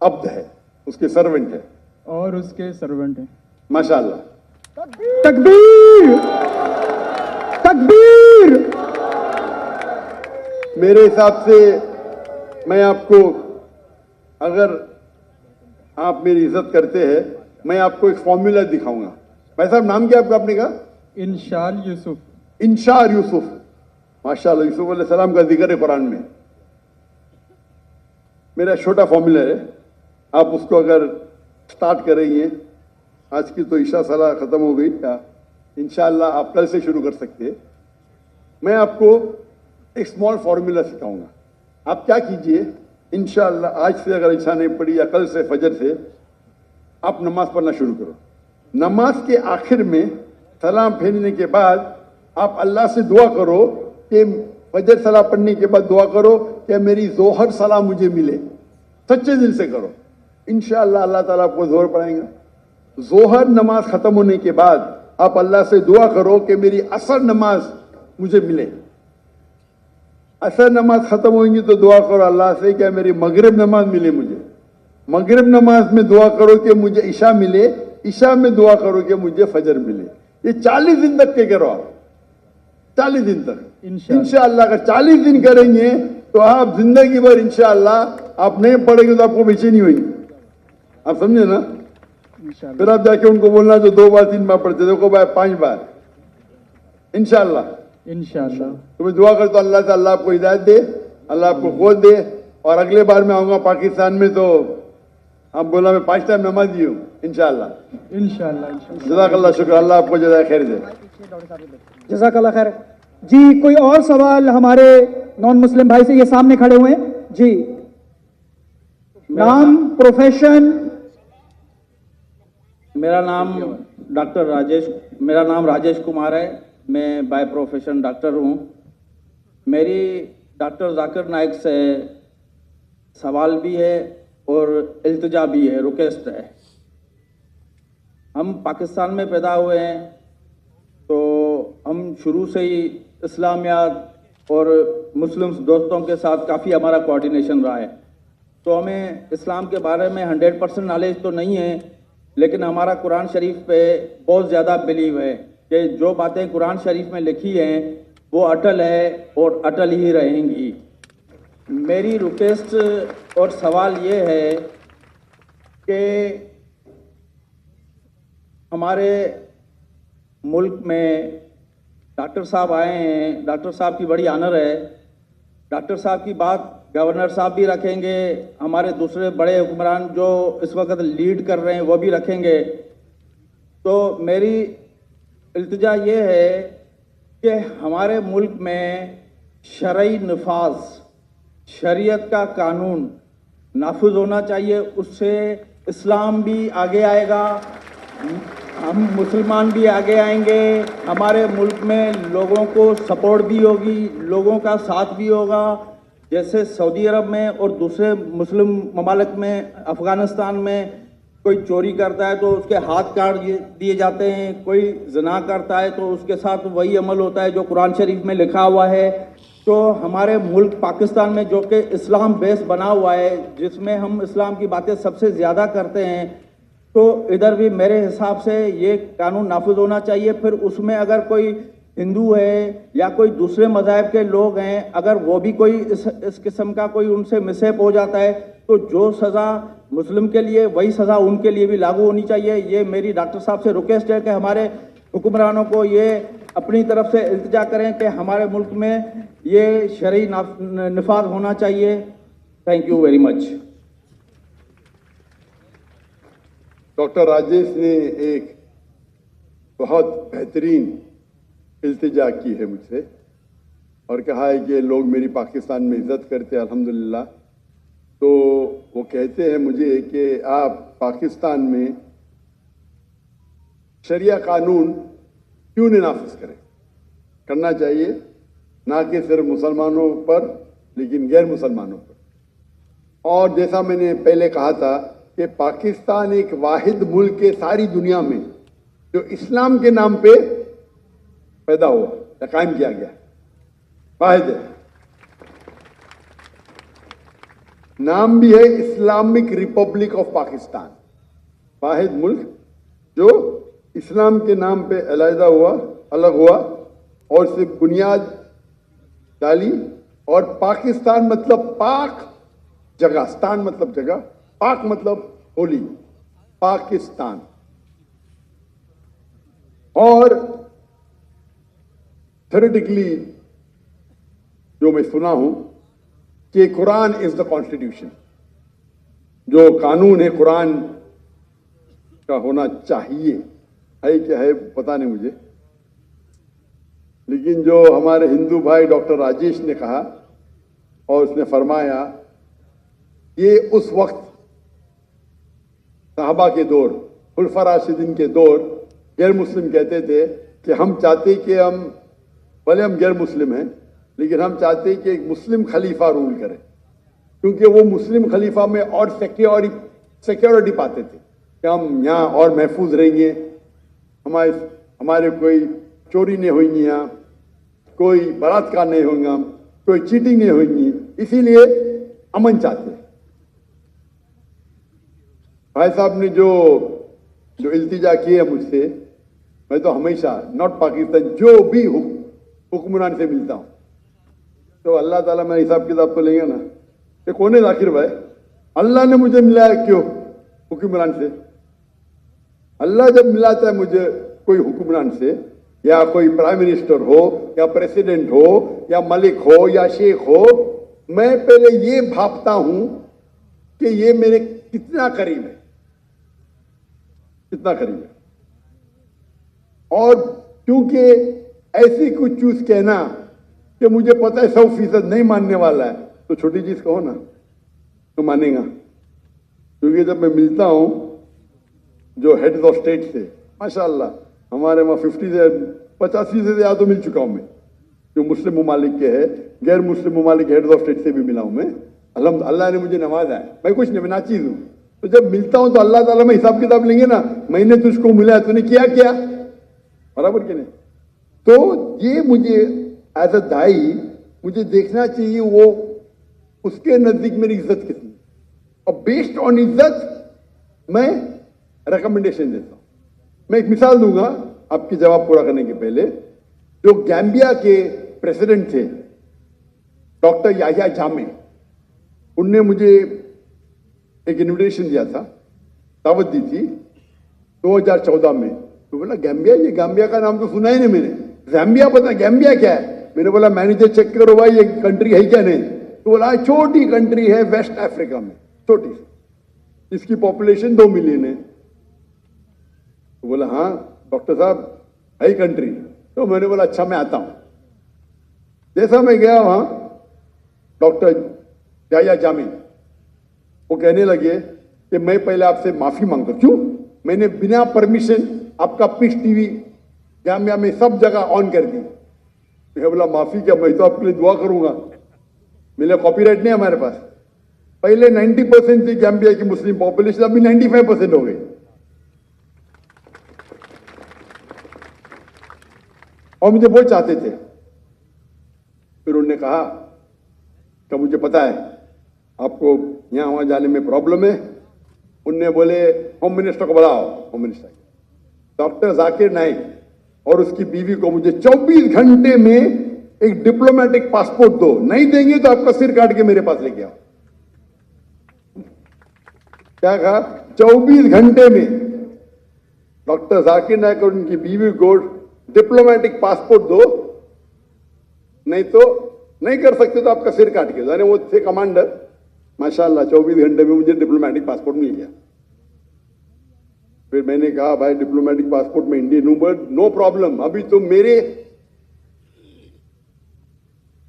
अब्द है, उसके सर्वेंट है. और उसके सर्वेंट हैं. माशाअल्लाह. तकबीर, तकबीर. मेरे हिसाब से मैं आपको, अगर आप मेरी इज्जत करते हैं, मैं आपको एक फॉर्मूला दिखाऊंगा. भाई साहब, नाम क्या आपका? आपने कहा इंशाल यूसुफ. इंशार यूसुफ. माशाअल्लाह, यूसुफ अलैहिस्सलाम का जिक्र है कुरान में. मेरा छोटा फॉर्मूला है, आप उसको अगर स्टार्ट करेंगे, आज की तो ईशा सलाह खत्म हो गई, क्या इंशाअल्लाह आप कल से शुरू कर सकते हैं. मैं आपको एक स्मॉल फॉर्मूला सिखाऊंगा. आप क्या कीजिए, इंशाअल्लाह आज से अगर इच्छा नहीं पड़ी या कल से फजर से आप नमाज पढ़ना शुरू करो. नमाज के आखिर में सलाम फेरने के बाद आप अल्लाह से दुआ करो कि फजर सलाह पढ़ने के बाद दुआ करो कि मेरी जोहर सलाह मुझे मिले. सच्चे दिल से करो, इंशाअल्लाह अल्लाह ताला आपको जोहर पढ़ाएगा. जोहर नमाज खत्म होने के बाद आप अल्लाह से दुआ करो कि मेरी असर नमाज मुझे मिले. असर नमाज खत्म होगी तो दुआ करो अल्लाह से कि मेरी मगरिब नमाज मिले मुझे. मगरिब नमाज में दुआ करो कि मुझे ईशा मिले. ईशा में दुआ करो कि मुझे फजर मिले. ये 40 दिन तक के करो आप. 40 दिन तक इंशाअल्लाह. अगर 40 दिन करेंगे तो आप जिंदगी भर इंशाअल्लाह, आप नहीं पढ़ेंगे तो आपको बेचैनी होगी. आप समझे ना? फिर आप जाके उनको बोलना जो 2 बार 3 बार पढ़ते, देखो भाई 5 बार इंशाअल्लाह. इंशाअल्लाह. तुम्हें दुआ कर तो अल्लाह से अल्लाह आपको हिदायत दे, अल्लाह आपको खोल दे. और अगले बार मैं आऊंगा पाकिस्तान में तो आप बोला मैं 5 टाइम नमाज दी हूँ इंशाअल्लाह. इंशाअल्लाह. जज़ाकल्लाह, शुक्र. अल्लाह आपको जज़ाए खैर दे. जज़ाकल्लाह खैर. जी, कोई और सवाल हमारे नॉन मुस्लिम भाई से? ये सामने खड़े हुए हैं जी. नाम, प्रोफेशन? मेरा नाम राजेश कुमार है. मैं बाय प्रोफेशन डॉक्टर हूँ. मेरी डॉक्टर जाकिर नाइक से सवाल भी है और इल्तिजा भी है, रिक्वेस्ट है. हम पाकिस्तान में पैदा हुए हैं तो हम शुरू से ही इस्लामियात और मुस्लिम दोस्तों के साथ काफ़ी हमारा कोऑर्डिनेशन रहा है. तो हमें इस्लाम के बारे में 100% नॉलेज तो नहीं है, लेकिन हमारा कुरान शरीफ पे बहुत ज़्यादा बिलीव है कि जो बातें कुरान शरीफ में लिखी हैं वो अटल है और अटल ही रहेंगी. मेरी रिक्वेस्ट और सवाल ये है कि हमारे मुल्क में डॉक्टर साहब आए हैं. डॉक्टर साहब की बड़ी ऑनर है. डॉक्टर साहब की बात गवर्नर साहब भी रखेंगे, हमारे दूसरे बड़े हुक्मरान जो इस वक्त लीड कर रहे हैं वो भी रखेंगे. तो मेरी इल्तिजा ये है कि हमारे मुल्क में शरई नफाज, शरीयत का कानून नाफिज होना चाहिए. उससे इस्लाम भी आगे आएगा, हम मुसलमान भी आगे आएंगे. हमारे मुल्क में लोगों को सपोर्ट भी होगी, लोगों का साथ भी होगा. जैसे सऊदी अरब में और दूसरे मुस्लिम ममालिक में, अफ़गानिस्तान में कोई चोरी करता है तो उसके हाथ काट दिए जाते हैं, कोई ज़िना करता है तो उसके साथ वही अमल होता है जो कुरान शरीफ में लिखा हुआ है. तो हमारे मुल्क पाकिस्तान में जो कि इस्लाम बेस बना हुआ है, जिसमें हम इस्लाम की बातें सबसे ज़्यादा करते हैं, तो इधर भी मेरे हिसाब से ये कानून नाफिज होना चाहिए. फिर उसमें अगर कोई हिंदू है या कोई दूसरे मज़हब के लोग हैं, अगर वो भी कोई इस किस्म का कोई उनसे मिसहैप हो जाता है तो जो सज़ा मुस्लिम के लिए वही सज़ा उनके लिए भी लागू होनी चाहिए। ये मेरी डॉक्टर साहब से रिक्वेस्ट है कि हमारे हुक्मरानों को ये अपनी तरफ से इल्तिजा करें कि हमारे मुल्क में ये शरई निफाज होना चाहिए। Thank you very much. Doctor Rajesh ने एक बहुत बेहतरीन इल्तिजा की है मुझसे और कहा है कि लोग मेरी पाकिस्तान में इज्जत करते हैं, अल्हम्दुलिल्लाह। तो वो कहते हैं मुझे कि आप पाकिस्तान में शरिया कानून क्यों नहीं नाफिज करें। करना चाहिए, ना कि सिर्फ मुसलमानों पर लेकिन गैर मुसलमानों पर। और जैसा मैंने पहले कहा था कि पाकिस्तान एक वाहिद मुल्क है सारी दुनिया में जो इस्लाम के नाम पे पैदा हुआ या कायम किया गया, वाहिद है। नाम भी है इस्लामिक रिपब्लिक ऑफ पाकिस्तान, वाहिद मुल्क जो इस्लाम के नाम पे अलहदा हुआ, अलग हुआ और सिर्फ बुनियाद डाली। और पाकिस्तान मतलब पाक जगह, स्तान मतलब जगह, पाक मतलब होली, पाकिस्तान। और थ्योरेटिकली जो मैं सुना हूं कि कुरान इज द कॉन्स्टिट्यूशन, जो कानून है कुरान का होना चाहिए, है क्या है पता नहीं मुझे, लेकिन जो हमारे हिंदू भाई डॉक्टर राजेश ने कहा और उसने फरमाया, ये उस वक्त साहबा के दौर, खुलफा राशिदीन के दौर गैर मुस्लिम कहते थे कि हम चाहते कि हम, भले हम गैर मुस्लिम हैं लेकिन हम चाहते कि एक मुस्लिम खलीफा रूल करे, क्योंकि वो मुस्लिम खलीफा में और सिक्योरिटी पाते थे कि हम यहाँ और महफूज रहेंगे, हमारे कोई चोरी नहीं होंगी, यहाँ कोई बलात्कार नहीं होगा, कोई चीटिंग नहीं होगी, इसीलिए अमन चाहते हैं। भाई साहब ने जो इल्तिजा की है मुझसे, मैं तो हमेशा नॉट पाकिस्तान जो भी हुक्मरान से मिलता हूं तो अल्लाह ताला मेरा हिसाब किताब तो लेंगे ना। ये कौन है जाकिर भाई? अल्लाह ने मुझे मिलाया क्यों हुक्मरान से? अल्लाह जब मिलाता है मुझे कोई हुक्मरान से, या कोई प्राइम मिनिस्टर हो या प्रेसिडेंट हो या मलिक हो या शेख हो, मैं पहले ये भापता हूं कि ये मेरे कितना करीब है, कितना करीब है। और क्योंकि ऐसी कुछ चीज कहना कि मुझे पता है 100% नहीं मानने वाला है, तो छोटी चीज कहो ना तो मानेगा। क्योंकि जब मैं मिलता हूं जो हेड्स ऑफ स्टेट से, माशाल्लाह हमारे वहां 85 से ज्यादा तो मिल चुका हूं मैं, जो मुस्लिम ममालिक के है, गैर मुस्लिम ममालिक हेड्स ऑफ स्टेट से भी मिला हूं मैं। अल्लाह ने मुझे नवाजा है, मैं कुछ नहीं, मैं नाचीज हूं। तो जब मिलता हूं तो अल्लाह ताला में हिसाब किताब लेंगे ना, मैंने तुझको मिला, तूने किया क्या, बराबर कि नहीं? तो ये मुझे एज अ दाई मुझे देखना चाहिए वो उसके नजदीक मेरी इज्जत कितनी, और बेस्ड ऑन इज्जत मैं रिकमेंडेशन देता हूं। मैं एक मिसाल दूंगा आपकी जवाब पूरा करने के पहले। जो गैम्बिया के प्रेसिडेंट थे डॉक्टर याहिया जामे, उनने मुझे एक इन्विटेशन दिया था, दावत दी थी 2014 में। तो बोला गैम्बिया, ये गैम्बिया का नाम तो सुना ही नहीं मैंने, ज़ैम्बिया पता, गैम्बिया क्या है? मैंने बोला मैनेजर चेक करो भाई ये कंट्री है क्या नहीं। तो बोला छोटी कंट्री है वेस्ट अफ्रीका में, छोटी सी, इसकी पॉपुलेशन 2 मिलियन है। तो बोला हाँ डॉक्टर साहब है कंट्री। तो मैंने बोला अच्छा मैं आता हूं। जैसा मैं गया वहां, डॉक्टर याहिया जामे वो कहने लगे कि मैं पहले आपसे माफी मांगता हूं। क्यों? मैंने बिना परमिशन आपका पीस टीवी जामिया में सब जगह ऑन कर दी। मैं बोला माफी क्या, मैं तो आपके लिए दुआ करूंगा, मेरे कॉपीराइट नहीं हमारे पास। पहले 90% थी गैम्बिया की मुस्लिम पॉपुलेशन, अभी 95% हो गई। और मुझे बहुत चाहते थे। फिर उन्होंने कहा कि मुझे पता है आपको यहां वहां जाने में प्रॉब्लम है। उनने बोले होम मिनिस्टर को बुलाओ। Home minister doctor Zakir Naik और उसकी बीवी को मुझे 24 घंटे में एक डिप्लोमेटिक पासपोर्ट दो, नहीं देंगे तो आपका सिर काट के मेरे पास लेके आओ। क्या कहा? 24 घंटे में डॉक्टर जाकिर नायक और उनकी बीवी को डिप्लोमेटिक पासपोर्ट दो, नहीं तो नहीं कर सकते तो आपका सिर काट के। यानी वो थे कमांडर, माशाल्लाह 24 घंटे में मुझे डिप्लोमेटिक पासपोर्ट मिल गया। फिर मैंने कहा भाई डिप्लोमेटिक पासपोर्ट में इंडियन हूं, बट नो प्रॉब्लम, अभी तो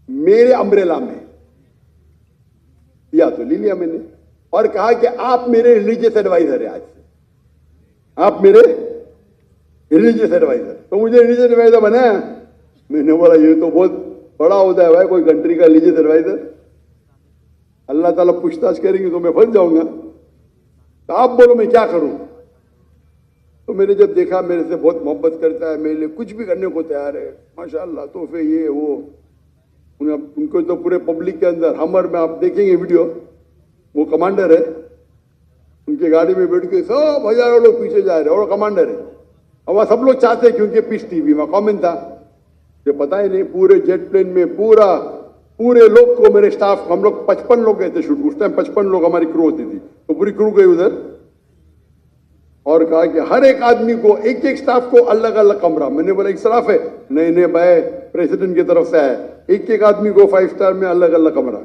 मेरे अम्ब्रेला में दिया, तो ले लिया मैंने और कहा कि आप मेरे रिलीजियस एडवाइजर है, आज से आप मेरे रिलीजियस एडवाइजर। तो मुझे रिलीजियस एडवाइजर बनाया। मैंने बोला ये तो बहुत बड़ा होता है भाई, कोई कंट्री का रिलीजियस एडवाइजर। अल्लाह ताला पूछताछ करेंगे तो मैं फंस जाऊंगा, तो आप बोलो मैं क्या करूं। तो मैंने जब देखा मेरे से बहुत मोहब्बत करता है, मेरे लिए कुछ भी करने को तैयार है, माशाल्लाह, तोहफे ये वो, उनको तो पूरे पब्लिक के अंदर हमर में आप देखेंगे वीडियो, वो कमांडर है, उनकी गाड़ी में बैठ के सब हजारों लोग पीछे जा रहे हैं और कमांडर है। और वह सब लोग चाहते हैं क्योंकि पीस टीवी में कॉमेंट था, ये पता ही नहीं पूरे जेट प्लेन में पूरे लोग को, मेरे स्टाफ, हम लोग 55 लोग गए थे शूट, उस टाइम 55 लोग हमारी क्रू होती थी, तो पूरी क्रू गई उधर। और कहा कि हर एक आदमी को, एक एक स्टाफ को अलग अलग कमरा। मैंने बोला इस्राफ है, नहीं भाई प्रेसिडेंट की तरफ से है, एक एक आदमी को 5 स्टार में अलग अलग कमरा।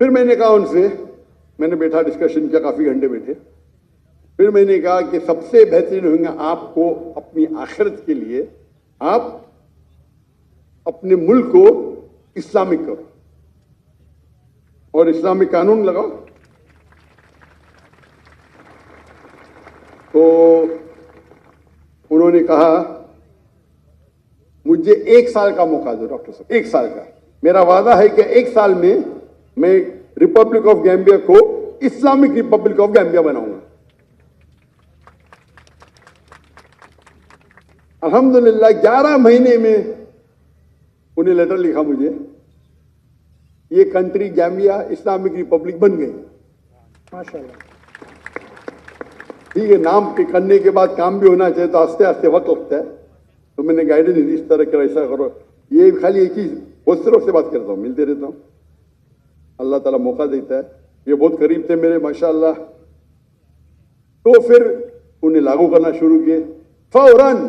फिर मैंने कहा उनसे, मैंने बैठा, डिस्कशन किया, काफी घंटे बैठे। फिर मैंने कहा कि सबसे बेहतरीन होंगे आपको अपनी आखिरत के लिए, आप अपने मुल्क को इस्लामिक करो और इस्लामिक कानून लगाओ। तो उन्होंने कहा मुझे 1 साल का मौका दो डॉक्टर साहब, 1 साल का। मेरा वादा है कि 1 साल में मैं रिपब्लिक ऑफ गैम्बिया को इस्लामिक रिपब्लिक ऑफ गैम्बिया बनाऊंगा। अल्हम्दुलिल्लाह 11 महीने में उन्हें लेटर लिखा मुझे, ये कंट्री गैम्बिया इस्लामिक रिपब्लिक बन गई, माशाल्लाह। ठीक है, नाम के करने के बाद काम भी होना चाहिए, तो आस्ते आस्ते वक्त लगता है। तो मैंने गाइडेंस इस तरह करो, ऐसा करो, ये खाली एक ही, बहुत से लोग से बात करता हूँ, मिलते रहता हूँ, अल्लाह ताला मौका देता है। ये बहुत करीब थे मेरे, माशाल्लाह। तो फिर उन्हें लागू करना शुरू किए फौरन।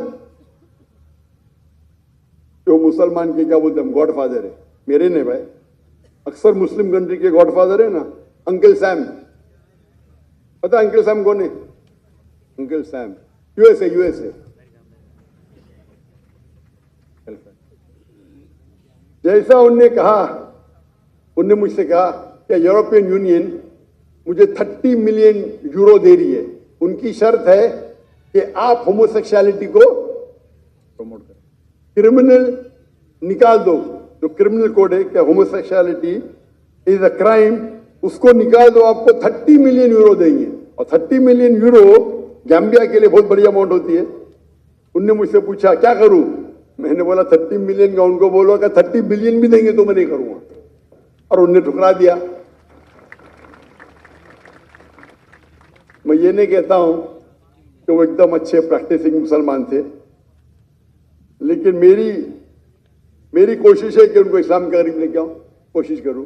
जो मुसलमान के क्या बोलते हैं, गॉड फादर है, मेरे नहीं भाई, अक्सर मुस्लिम कंट्री के गॉड फादर है ना, अंकल सैम। पता अंकल सैम कौन है? Uncle Sam USA. जैसा उनने कहा, उनने मुझसे कहा कि यूरोपियन यूनियन मुझे 30 मिलियन यूरो दे रही है, उनकी शर्त है कि आप होमोसेक्सुअलिटी को प्रमोट करें, क्रिमिनल निकाल दो, जो क्रिमिनल कोड है कि होमोसेक्सुअलिटी इज अ क्राइम, उसको निकाल दो, आपको 30 मिलियन यूरो देंगे। और 30 मिलियन यूरो गैम्बिया के लिए बहुत बड़ी अमाउंट होती है। उनने मुझसे पूछा क्या करूं, मैंने बोला 30 मिलियन का उनको बोलो कि 30 बिलियन भी देंगे तो मैं नहीं करूंगा, और उनने ठुकरा दिया। मैं ये नहीं कहता हूं कि वो एकदम अच्छे प्रैक्टिसिंग मुसलमान थे, लेकिन मेरी कोशिश है कि उनको इस्लाम के करीब लेके आऊं, कोशिश करूं।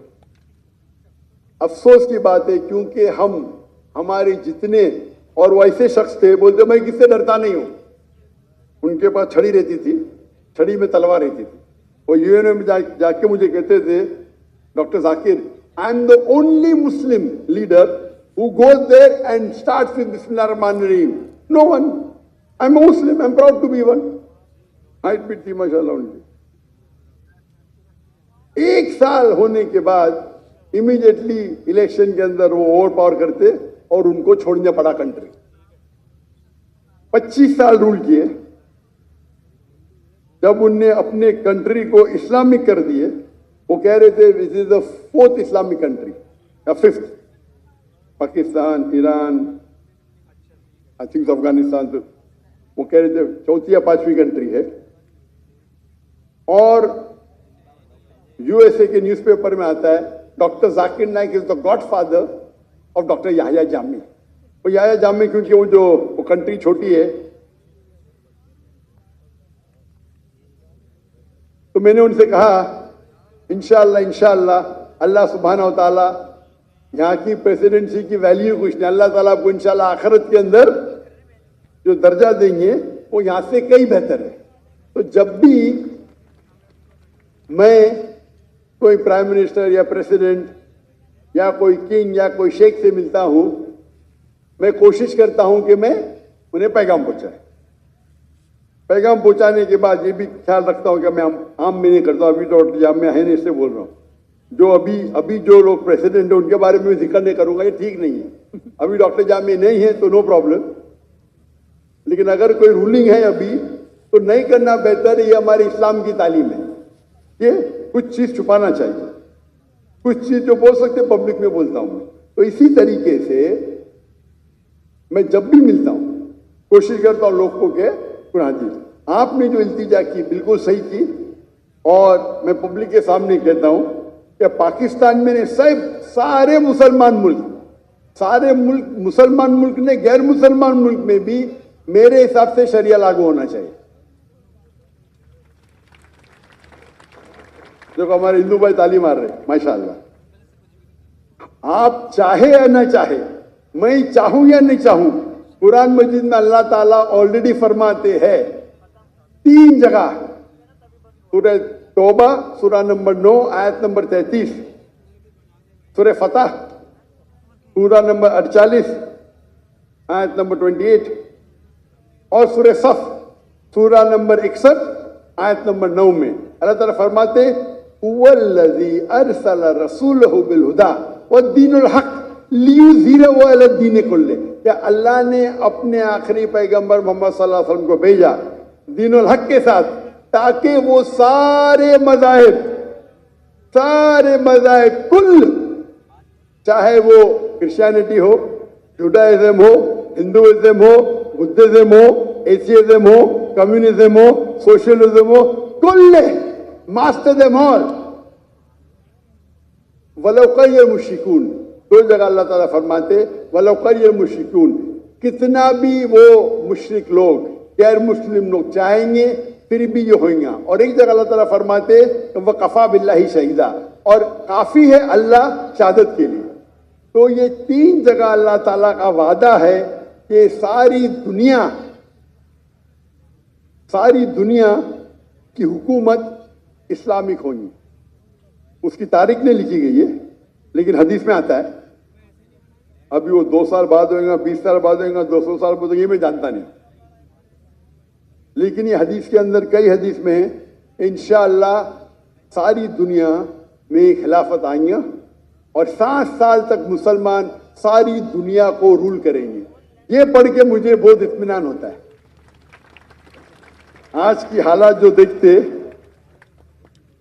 अफसोस की बात है क्योंकि हमारे जितने और वैसे शख्स थे, बोलते मैं किससे डरता नहीं हूं, उनके पास छड़ी रहती थी, छड़ी में तलवार रहती थी। वो यूएनओ में जाके मुझे कहते थे, doctor Zakir, I am the only Muslim leader who goes there and starts with Bismillahirrahmanirrahim. No one. I'm a Muslim. I'm proud to be one. Height भी थी माशाल्लाह उनकी। 1 साल होने के बाद इमीडिएटली इलेक्शन के अंदर वो ओवर पावर करते और उनको छोड़ना पड़ा कंट्री। 25 साल रूल किए। जब उनने अपने कंट्री को इस्लामिक कर दिए, वो कह रहे थे this is the 4th Islamic country या 5th, Pakistan, Iran, I think Afghanistan, तो वो कह रहे थे 4th या 5वीं कंट्री है। और यूएसए के न्यूज़पेपर में आता है doctor Zakir Naik is the godfather of doctor Yahya Jami. वो याह्या जामी क्योंकि वो कंट्री छोटी है, तो मैंने उनसे कहा इंशाअल्लाह इंशाअल्लाह अल्लाह सुब्हाना व ताला यहाँ की प्रेसिडेंसी की वैल्यू कुछ नहीं, अल्लाह ताला आपको इंशाअल्लाह आखिरत के अंदर जो दर्जा देंगे वो यहाँ से कई बेहतर है। तो जब भी मैं कोई प्राइम मिनिस्टर या प्रेसिडेंट या कोई किंग या कोई शेख से मिलता हूँ, मैं कोशिश करता हूँ कि मैं उन्हें पैगाम पहुँचाए। पैगाम पहुँचाने के बाद ये भी ख्याल रखता हूँ कि मैं आम में नहीं करता हूँ, अभी तो जामिया है नहीं, इससे बोल रहा हूँ। जो अभी जो लोग प्रेसिडेंट है उनके बारे में जिक्र नहीं करूँगा, ये ठीक नहीं है। अभी डॉक्टर जामिया नहीं है तो नो प्रॉब्लम, लेकिन अगर कोई रूलिंग है अभी तो नहीं करना बेहतर है। ये हमारे इस्लाम की तालीम है, ये कुछ चीज़ छुपाना चाहिए, कुछ चीज़ जो बोल सकते पब्लिक में बोलता हूँ मैं। तो इसी तरीके से मैं जब भी मिलता हूँ कोशिश करता हूँ लोगों के कुरान जी, आपने जो इल्तिजा की बिल्कुल सही की, और मैं पब्लिक के सामने कहता हूँ कि पाकिस्तान में सारे मुसलमान मुल्क ने गैर मुसलमान मुल्क में भी मेरे हिसाब से शरिया लागू होना चाहिए। देखो हमारे हिंदू भाई ताली मार रहे माशाअल्लाह। आप चाहे या ना चाहे, मैं चाहूं या नहीं चाहूं, कुरान मजीद में अल्लाह ताला ऑलरेडी फरमाते हैं 3 जगह, सूरह तौबा सूरह नंबर 9 आयत नंबर 33, सूरह फतह सूरह नंबर 48 आयत नंबर 28, और सूरह सफ सूरह नंबर 61 आयत नंबर 9 में अल्लाह ताला फरमाते हुवल्लज़ी अरसल रसूलहु बिल हुदा वद्दीनुल हक लियुज़हिरहु अला दीनि कुल्लिह। क्या अल्लाह ने अपने आखिरी पैगंबर मोहम्मद सल्लल्लाहु अलैहि वसल्लम को भेजा दीनुल हक के साथ, ताकि वो सारे मज़ाहिब कुल, चाहे वो क्रिश्चियनिटी हो, जुडाइज्म हो, हिंदुइज्म हो, बुद्धिज्म हो, एथियज्म हो, कम्युनिज्म हो, सोशलिज्म हो, कुल मास्टर देम ऑल वलौ करियल मुश्रिकून। 2 जगह अल्लाह ताला फरमाते वलौ करियल मुश्रिकून, कितना भी वो मुश्रिक लोग गैर मुस्लिम लोग चाहेंगे फिर भी ये होंगे। और एक जगह अल्लाह ताला फरमाते वह कफा बिल्लाही शहीदा, और काफी है अल्लाह शहादत के लिए। तो ये 3 जगह अल्लाह ताला का वादा है कि सारी दुनिया की हुकूमत इस्लामिक होगी। उसकी तारीख नहीं लिखी गई है, लेकिन हदीस में आता है। अभी वो 2 साल बाद होगा, 20 साल बाद होगा, 200 साल बाद होगा, ये मैं जानता नहीं, लेकिन ये हदीस के अंदर कई हदीस में है इंशाअल्लाह सारी दुनिया में खिलाफत आएंगे और 60 साल तक मुसलमान सारी दुनिया को रूल करेंगे। ये पढ़ के मुझे बहुत इत्मीनान होता है। आज की हालात जो देखते,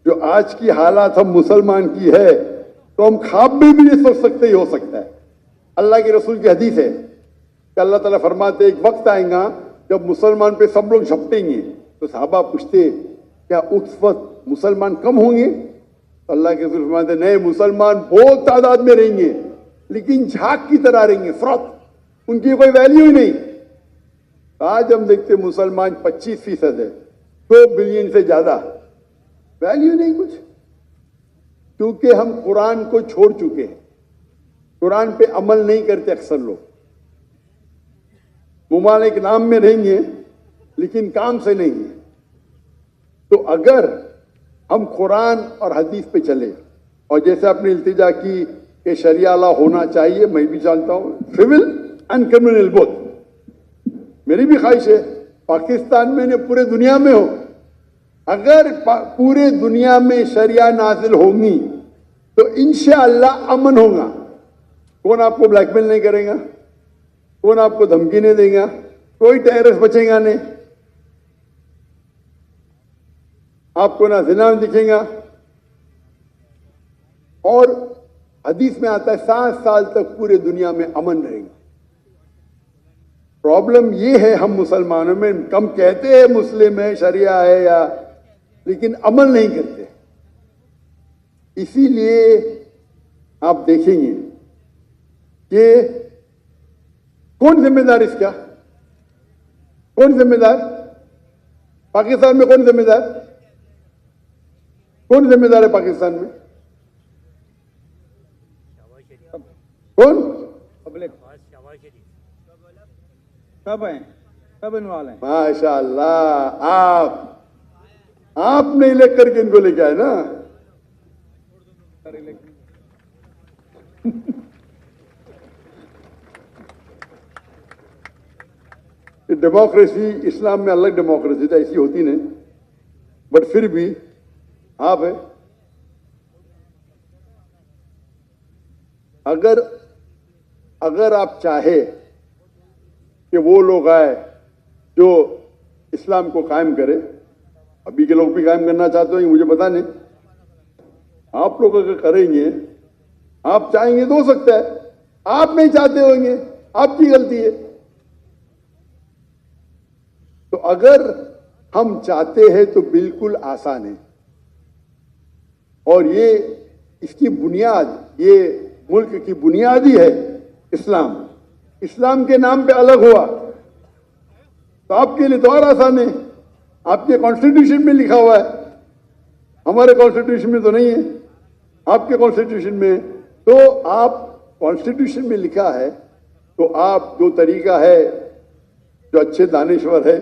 जो आज की हालात हम मुसलमान की है, तो हम ख्वाब में भी नहीं सोच सकते ही हो सकता है। अल्लाह के रसूल की हदीस है कि अल्लाह ताला फरमाते एक वक्त आएगा जब मुसलमान पे सब लोग झपटेंगे। तो सहाबा पूछते क्या उस वक्त मुसलमान कम होंगे? तो अल्लाह के रसूल फरमाते नहीं, मुसलमान बहुत तादाद में रहेंगे, लेकिन झाग की तरह रहेंगे, फ्रॉथ, उनकी कोई वैल्यू ही नहीं। आज हम देखते मुसलमान 25% है, 2 बिलियन से ज्यादा, वैल्यू नहीं कुछ, क्योंकि हम कुरान को छोड़ चुके हैं, कुरान पे अमल नहीं करते अक्सर लोग। मुमालिक नाम में रहेंगे लेकिन काम से नहीं है। तो अगर हम कुरान और हदीस पे चले, और जैसे आपने इल्तिजा की कि शरिया लॉ होना चाहिए, मैं भी जानता हूं, सिविल एंड क्रिमिनल बोथ, मेरी भी ख्वाहिश है पाकिस्तान में नहीं पूरे दुनिया में हो। अगर पूरे दुनिया में शरिया नाजिल होंगी तो इंशाअल्लाह अमन होगा। कौन आपको ब्लैकमेल नहीं करेगा, कौन आपको धमकी नहीं देगा, कोई टेररिस्ट बचेगा नहीं, आपको ना जिना दिखेगा। और हदीस में आता है 7 साल तक पूरे दुनिया में अमन रहेगा। प्रॉब्लम ये है हम मुसलमानों में, कम कहते हैं मुस्लिम है, शरिया है या, लेकिन अमल नहीं करते। इसीलिए आप देखेंगे कि कौन जिम्मेदार इसका, कौन जिम्मेदार, पाकिस्तान में कौन जिम्मेदार? कौन जिम्मेदार है पाकिस्तान में? कौन? पब्लिक सब हैं, सब इन्वॉल्व हैं। माशाअल्लाह, आप नहीं लेकर करके इनको लेके आए ना। डेमोक्रेसी इस्लाम में अलग डेमोक्रेसी तो ऐसी होती नहीं, बट फिर भी आप है, अगर आप चाहे कि वो लोग आए जो इस्लाम को कायम करे, अभी के लोग भी कायम करना चाहते हो मुझे पता नहीं, आप लोग अगर करेंगे, आप चाहेंगे तो हो सकता है, आप नहीं चाहते होंगे, आपकी गलती है। तो अगर हम चाहते हैं तो बिल्कुल आसान है, और ये इसकी बुनियाद, ये मुल्क की बुनियाद ही है इस्लाम। इस्लाम के नाम पे अलग हुआ तो आपके लिए तो और आसान है, आपके कॉन्स्टिट्यूशन में लिखा हुआ है, हमारे कॉन्स्टिट्यूशन में तो नहीं है, आपके कॉन्स्टिट्यूशन में। तो आप कॉन्स्टिट्यूशन में लिखा है, तो आप जो तरीका है, जो अच्छे दानिश्वर है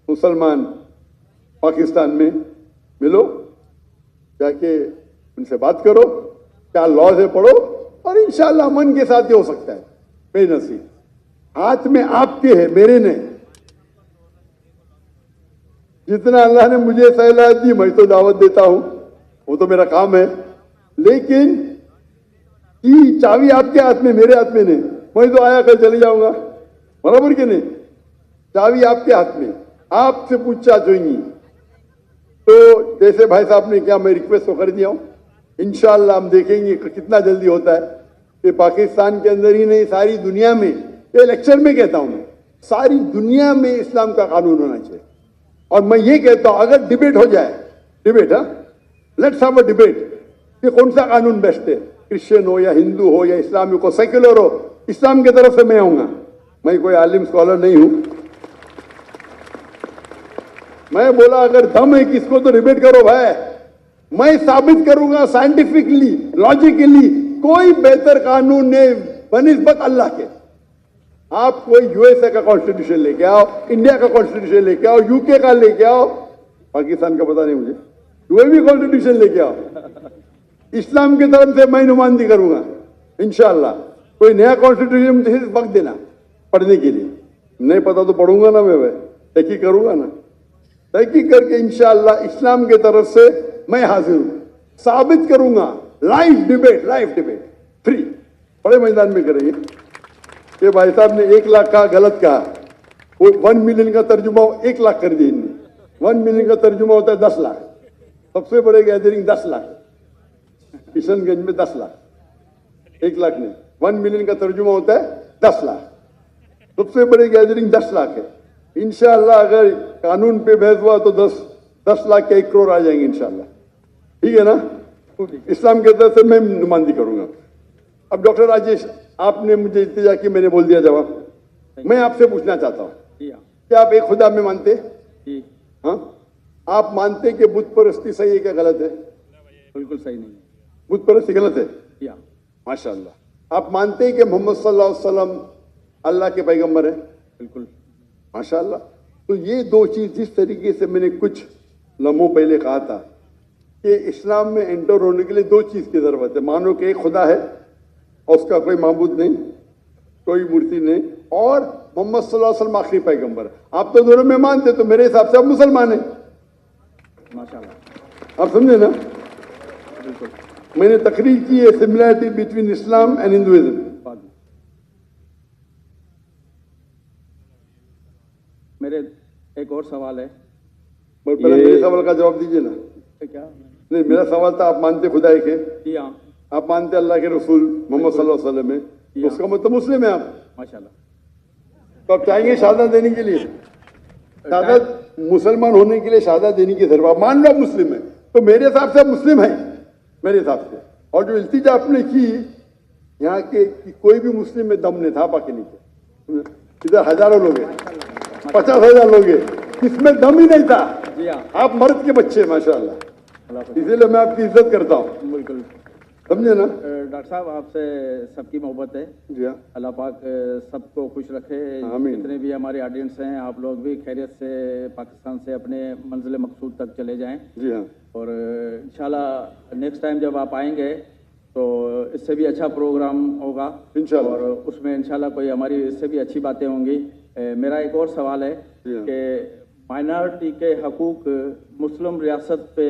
मुसलमान पाकिस्तान में, मिलो, जाके उनसे बात करो, क्या लॉज है पढ़ो, और इंशाल्लाह मन के साथ ये हो सकता है। बेनसीब हाथ में आपके है, मेरे ने। जितना अल्लाह ने मुझे सहूलियत दी मैं तो दावत देता हूं, वो तो मेरा काम है, लेकिन ये चाबी आपके हाथ में, मेरे हाथ में नहीं। मैं तो आया कल चले जाऊंगा, बराबर के नहीं? चाबी आपके हाथ में, आपसे पूछताछ होगी। तो जैसे भाई साहब ने क्या, मैं रिक्वेस्ट तो कर दिया हूं, इंशाअल्लाह हम देखेंगे कि कितना जल्दी होता है। कि पाकिस्तान के अंदर ही नहीं, सारी दुनिया में, ये लेक्चर में कहता हूं मैं, सारी दुनिया में इस्लाम का कानून होना चाहिए। और मैं ये कहता हूं अगर डिबेट हो जाए, debate, let's have a debate कि कौन सा कानून बेस्ट है, क्रिश्चियन हो या हिंदू हो या इस्लामिक हो, सेक्युलर हो, इस्लाम की तरफ से मैं आऊंगा। मैं कोई आलिम स्कॉलर नहीं हूं, मैं बोला अगर दम है किसको तो डिबेट करो भाई, मैं साबित करूंगा साइंटिफिकली, लॉजिकली, कोई बेहतर कानून नहीं बनिस्बत अल्लाह के। आप कोई यूएसए का कॉन्स्टिट्यूशन लेके आओ, इंडिया का कॉन्स्टिट्यूशन लेके आओ, यूके का लेके आओ, पाकिस्तान का पता नहीं मुझे, कोई भी कॉन्स्टिट्यूशन लेके आओ, इस्लाम की तरफ से मैं नुमाइंदगी करूंगा इंशाअल्लाह। कोई नया कॉन्स्टिट्यूशन मुझे वक्त देना पढ़ने के लिए, नहीं पता तो पढ़ूंगा ना मैं, तहकीक करूंगा ना, तहकीक करके इंशाअल्लाह इस्लाम की तरफ से मैं हाजिर हूं, साबित करूंगा। लाइव डिबेट फ्री, बड़े मैदान में करेंगे। ये भाई साहब ने 1 लाख का गलत कहा, वो 1 मिलियन का तर्जुमा 1 लाख कर दिया इनने। 1 मिलियन का तर्जुमा होता है 10 लाख, सबसे बड़े गैदरिंग 10 लाख, किशनगंज में 10 लाख, 1 लाख नहीं, 1 मिलियन का तर्जुमा होता है 10 लाख, सबसे बड़ी गैदरिंग 10 लाख है। इंशाअल्लाह अगर कानून पे बहस हुआ तो 10 लाख के 1 करोड़ आ जाएंगे इंशाअल्लाह, ठीक है ना? इस्लाम के तरफ से मैं नुमाइंदगी करूंगा। अब डॉक्टर राजेश, आपने मुझे इल्तिजा की, मैंने बोल दिया जवाब। मैं आपसे पूछना चाहता हूँ, क्या आप एक खुदा में मानते? हाँ, आप मानते कि बुत परस्ती सही है क्या गलत है? बिल्कुल सही नहीं है, बुत परस्ती गलत है। माशाअल्लाह। आप मानते हैं कि मोहम्मद सल्लल्लाहु अलैहि वसल्लम अल्लाह के पैगंबर है? बिल्कुल माशाअल्लाह। तो ये दो चीज, जिस तरीके से मैंने कुछ लम्हों पहले कहा था कि इस्लाम में एंटर होने के लिए 2 चीज की जरूरत है। मानो कि एक खुदा है और उसका कोई माबूद नहीं, कोई मूर्ति नहीं, और मोहम्मद सल्लल्लाहु अलैहि वसल्लम आखिरी पैगंबर है। आप तो दोनों में मानते, तो मेरे हिसाब से आप मुसलमान हैं। माशाअल्लाह, आप समझे ना? बिल्कुल। मैंने तकरीर की है similarity between Islam and Hinduism. मेरे एक और सवाल है, पहले मेरे सवाल का जवाब दीजिए ना। क्या? नहीं, मेरा सवाल था, आप मानते खुदा एक है? जी हाँ। आप मानते अल्लाह के रसूल मोहम्मद सल्लल्लाहु अलैहि वसल्लम है, तो उसका मतलब मुस्लिम है आप। माशाअल्लाह। तो आप चाहेंगे शहादत देने के लिए, शहादत मुसलमान होने के लिए शहादत देने की जरूरत, मान लो आप मुस्लिम है, तो मेरे हिसाब से आप मुस्लिम हैं, मेरे हिसाब से। और जो इल्तिजा आपने की यहाँ के कि कोई भी मुस्लिम में दम नहीं था, बाकी नीचे इधर हजारों लोग हैं, 50,000 लोग हैं, इसमें दम ही नहीं था। जी हाँ। आप मर्द के बच्चे माशाअल्लाह, इसीलिए मैं आपकी इज्जत करता हूँ, बिल्कुल। समझे ना? डॉक्टर साहब, आपसे सबकी मोहब्बत है। जी हाँ, अल्लाह पाक सबको खुश रखे। आमीन। जितने भी हमारे ऑडियंस हैं, आप लोग भी खैरियत से पाकिस्तान से अपने मंजिल मकसूद तक चले जाएं। जी हाँ, और इंशाल्लाह नेक्स्ट टाइम जब आप आएंगे तो इससे भी अच्छा प्रोग्राम होगा इंशाल्लाह। और उसमें इंशाल्लाह कोई हमारी इससे भी अच्छी बातें होंगी। मेरा एक और सवाल है जी हाँ। कि माइनॉरिटी के हकूक़ मुस्लिम रियासत पे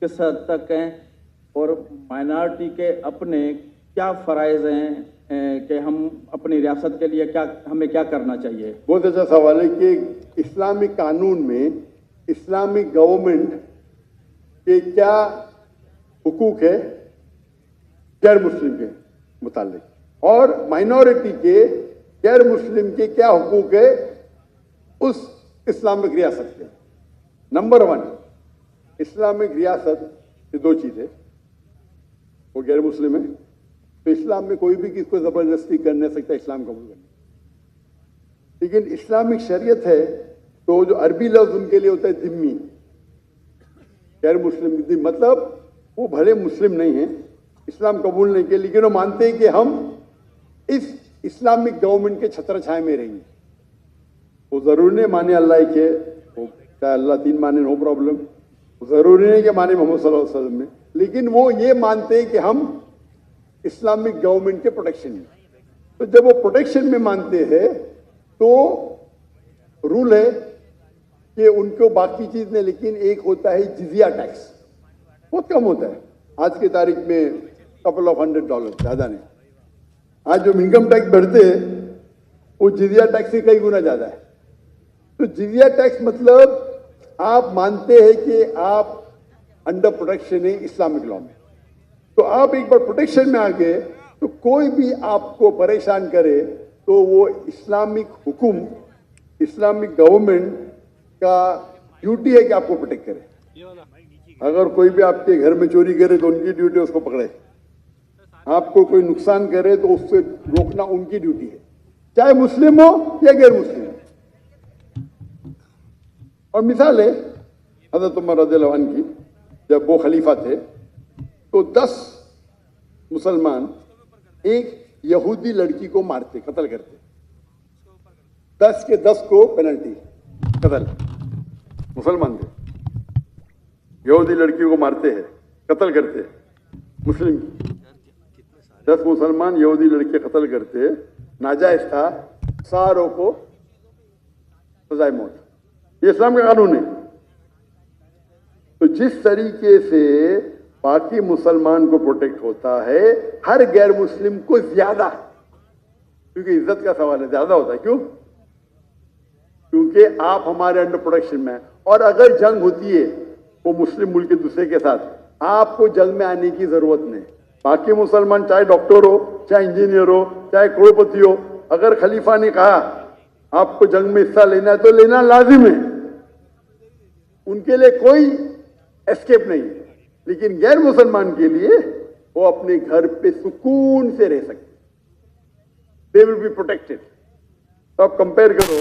किस हद तक हैं और माइनॉरिटी के अपने क्या फ़राइज़ हैं कि हम अपनी रियासत के लिए हमें क्या करना चाहिए? बहुत अच्छा सवाल है कि इस्लामिक कानून में इस्लामिक गवर्नमेंट के क्या हुकूक है गैर मुस्लिम के मुतालिक और माइनॉरिटी के गैर मुस्लिम के क्या हुकूक है उस इस्लामिक रियासत के। नंबर 1, इस्लामिक रियासत ये 2 चीज़ें, वो गैर मुस्लिम है तो इस्लाम में कोई भी किसको ज़बरदस्ती कर नहीं सकता इस्लाम कबूल करने। लेकिन इस्लामिक शरीयत है तो जो अरबी लफ्ज़ उनके लिए होता है ज़िम्मी, गैर मुस्लिम ज़िम्मी, मतलब वो भले मुस्लिम नहीं हैं, इस्लाम कबूल नहीं किया, लेकिन वो मानते हैं कि हम इस इस्लामिक गवर्नमेंट के छत्र छाए में रहेंगे। वो ज़रूरी नहीं माने अल्लाह के, वो चाहे अल्लाह 3 माने, नो प्रॉब्लम, ज़रूरी नहीं कि माने मोहम्मद सल्लल्लाहु अलैहि वसल्लम में, लेकिन वो ये मानते हैं कि हम इस्लामिक गवर्नमेंट के प्रोटेक्शन में। तो जब वो प्रोटेक्शन में मानते हैं तो रूल है कि उनको बाकी चीज़ नहीं, लेकिन एक होता है जिजिया टैक्स, बहुत कम होता है आज की तारीख में, कपल ऑफ $100, ज़्यादा नहीं। आज जो इनकम टैक्स बढ़ते हैं वो जिजिया टैक्स से कई गुना ज़्यादा है। तो जिजिया टैक्स मतलब आप मानते हैं कि आप अंडर प्रोटेक्शन है इस्लामिक लॉ में, तो आप एक बार प्रोटेक्शन में आ गए तो कोई भी आपको परेशान करे तो वो इस्लामिक हुकुम, इस्लामिक गवर्नमेंट का ड्यूटी है कि आपको प्रोटेक्ट करे। अगर कोई भी आपके घर में चोरी करे तो उनकी ड्यूटी है उसको पकड़े, आपको कोई नुकसान करे तो उससे रोकना उनकी ड्यूटी है, चाहे मुस्लिम हो या गैर मुस्लिम हो। और मिसाल है हज़रत उमर रज़ियल्लाहु अन्हु की, जब वो खलीफा थे तो 10 मुसलमान एक यहूदी लड़की को मारते, कत्ल करते, 10 के 10 को पेनल्टी, कत्ल, मुसलमान थे, यहूदी लड़की को मारते हैं, कत्ल करते हैं, मुस्लिम 10 मुसलमान यहूदी लड़के कत्ल करते, नाजायज था, सारों को सजाए मौत, ये इस्लाम का कानून है। तो जिस तरीके से बाकी मुसलमान को प्रोटेक्ट होता है, हर गैर मुस्लिम को ज्यादा, क्योंकि इज्जत का सवाल है, ज्यादा होता है। क्यों? क्योंकि आप हमारे अंडर प्रोटेक्शन में हैं, और अगर जंग होती है वो मुस्लिम मुल्क के दूसरे के साथ, आपको जंग में आने की जरूरत नहीं। बाकी मुसलमान चाहे डॉक्टर हो, चाहे इंजीनियर हो, चाहे करोड़पति हो, अगर खलीफा ने कहा आपको जंग में हिस्सा लेना है तो लेना लाजिम है, उनके लिए कोई एस्केप नहीं है। लेकिन गैर मुसलमान के लिए वो अपने घर पे सुकून से रह सकते, दे विल बी प्रोटेक्टेड। तो आप कंपेयर करो,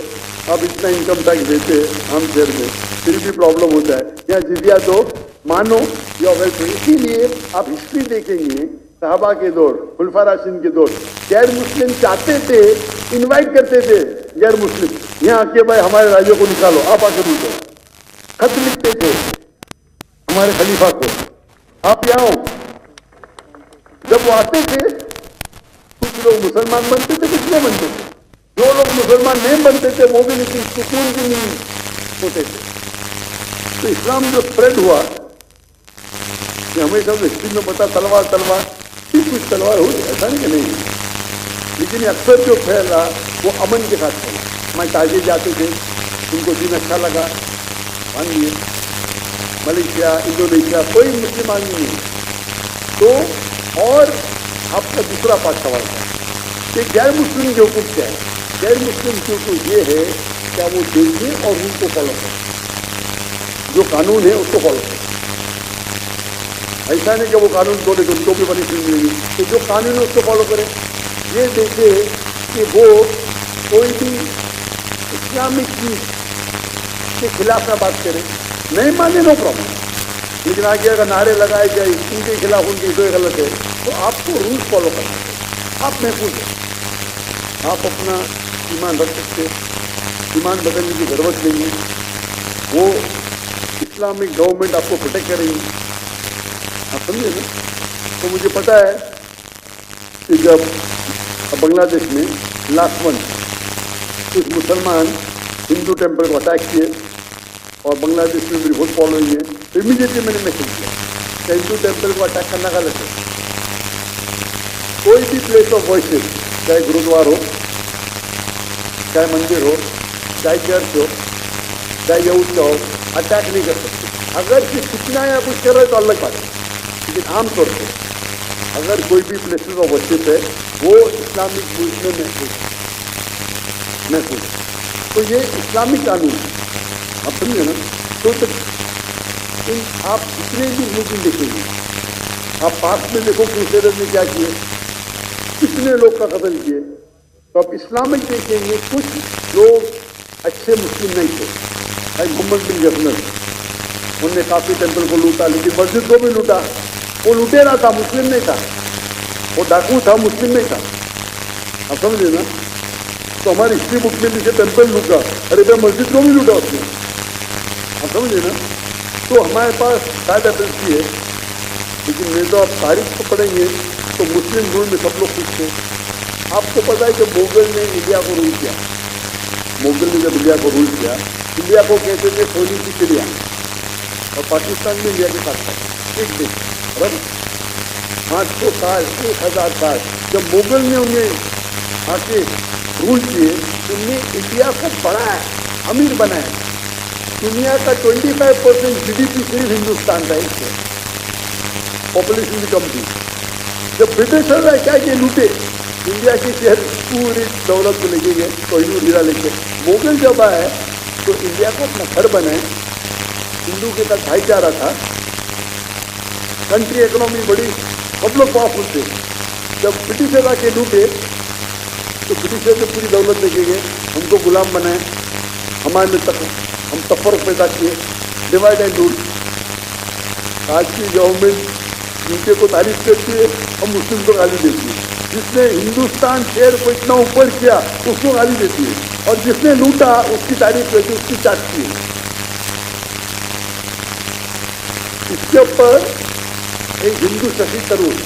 आप इतना इनकम टैक्स देते हम शहर में, फिर भी प्रॉब्लम होता है। या जिजिया तो मानो या वैसे, इसीलिए आप हिस्ट्री देखेंगे सहाबा के दौर, खुलफा राशिदीन के दौर, गैर मुस्लिम चाहते थे, इनवाइट करते थे गैर मुस्लिम, यहाँ आके भाई हमारे राज्यों को निकालो, आप आके रूल करो, खत लिखते थे हमारे खलीफा को, आप यहाँ हो। जब वो आते थे कुछ लोग मुसलमान बनते थे, कुछ नहीं बनते थे, जो लोग मुसलमान नहीं बनते थे वो भी लेकिन सुकून की नहीं होते थे। तो इस्लाम जो स्प्रेड हुआ, कि हमेशा हिस्ट्री में पता तलवार तलवार, फिर कुछ तलवार हो, ऐसा नहीं कि नहीं, लेकिन अक्सर जो फैला वो अमन के साथ फैला। हमारे ताजे जाते थे, उनको दिन अच्छा लगा, मान लिए मलेशिया, इंडोनेशिया, कोई मुस्लिम आदमी नहीं। तो और आपका दूसरा पार्ट सवाल था कि गैर मुस्लिम के हुकूक क्या है। गैर मुस्लिम के हुकूक ये है क्या वो देखें और रूल को फॉलो करें, जो कानून है उसको फॉलो करें। ऐसा नहीं कि वो कानून तोड़े तो उनको भी पनिशमेंट मिलेगी, तो जो कानून है उसको फॉलो करें। ये देखे कि वो कोई भी इस्लामिक चीज के खिलाफ ना बात करे, नहीं माने नो प्रॉब्लम, لیکن آگے اگر نعرے لگائے جائے ان کے خلاف ان کی کوئی غلط ہے تو آپ کو رولس فالو کرنا چاہیے. آپ محفوظ ہیں, آپ اپنا ایمان رکھ سکتے, ایمان بدلنے کی ضرورت نہیں ہے, وہ اسلامک گورنمنٹ آپ کو پروٹیکٹ کرے گی. آپ سمجھے نا. تو مجھے پتا ہے کہ جب بنگلہ دیش میں لاسٹ منتھ کچھ مسلمان ہندو ٹیمپل کو اٹیک کیے اور بنگلہ دیش میں میری بہت فالوئنگ ہے, تو امیڈیٹلی میں نے میسج کیا کہ ہندو ٹیمپل کو اٹیک کرنا غلط ہے. کوئی بھی پلیس آف ورشپ, چاہے گرودوار ہو, چاہے مندر ہو, چاہے چرچ ہو, چاہے یہود کا ہو, اٹیک نہیں کر سکتے. اگر کتنا یا کچھ کر رہے تو الگ بات ہے, لیکن عام طور پہ اگر کوئی بھی پلیسز آف ورشپ ہے وہ اسلامک ملک میں محفوظ ہے. تو یہ اسلامک قانون ہے, آپ سمجھے نا. تو آپ جتنے بھی ملک دیکھیں گے, آپ پاس میں دیکھو کروسیڈر نے کیا کیے, کتنے لوگ کا قتل کیے. تو آپ اسلامک دیکھیں گے کچھ لوگ اچھے مسلم نہیں تھے, محمد بن جفنر, انہوں نے کافی ٹیمپل کو لوٹا, لیکن مسجد کو بھی لوٹا. وہ لوٹیرا تھا, مسلم نہیں تھا. وہ ڈاکو تھا, مسلم نہیں تھا. آپ سمجھے نا. تو ہماری ہسٹری بک میں لکھے ٹیمپل لوٹا, ارے بھائی مسجد کو بھی لوٹا اس نے. آپ سمجھے نا. تو ہمارے پاس شاید ایپلسی ہے, لیکن میں تو آپ تاریخ کو پڑھیں گے تو مسلم رول میں سب لوگ خوش تھے. آپ کو پتا ہے کہ مغل نے انڈیا کو رول کیا. مغل نے جب انڈیا کو رول کیا, انڈیا کو کہتے تھے سونے کی چڑیا, اور پاکستان میں انڈیا کے ساتھ تھا. ایک دن رب 500 سال 1000 سال جب مغل نے انہیں آ کے رول کیے, انہوں نے انڈیا کو بڑھایا, امیر بنایا. دنیا کا 25% GDP صرف ہندوستان کا اس سے پاپولیشن بھی کم تھی. جب برٹشر نے کیا کہ لوٹے انڈیا کی شہر پوری دولت کو لے کے گئے, کوہینور ہیرا لے کے. مغل جب آئے تو انڈیا کو اپنا گھر بنائے, ہندو کے ساتھ بھائی چارہ تھا, کنٹری اکنامی بڑی, سب لوگ پاورفل تھے. جب برٹشر آ کے لوٹے تو برٹشر سے پوری دولت لے کے گئے, ہم کو غلام بنائے, ہمارے میں ہم تفرق پیدا کیے, ڈیوائڈ اینڈ رول. آج کی گورنمنٹ یو کے کو تعریف کرتی ہے, ہم مسلم کو گالی دیتی ہے. جس نے ہندوستان شہر کو اتنا اوپر کیا اس کو گالی دیتی ہے, اور جس نے لوٹا اس کی تعریف کرتی ہے, اس کی چاٹتی ہے. اس کے اوپر ایک ہندو ششی تھرور,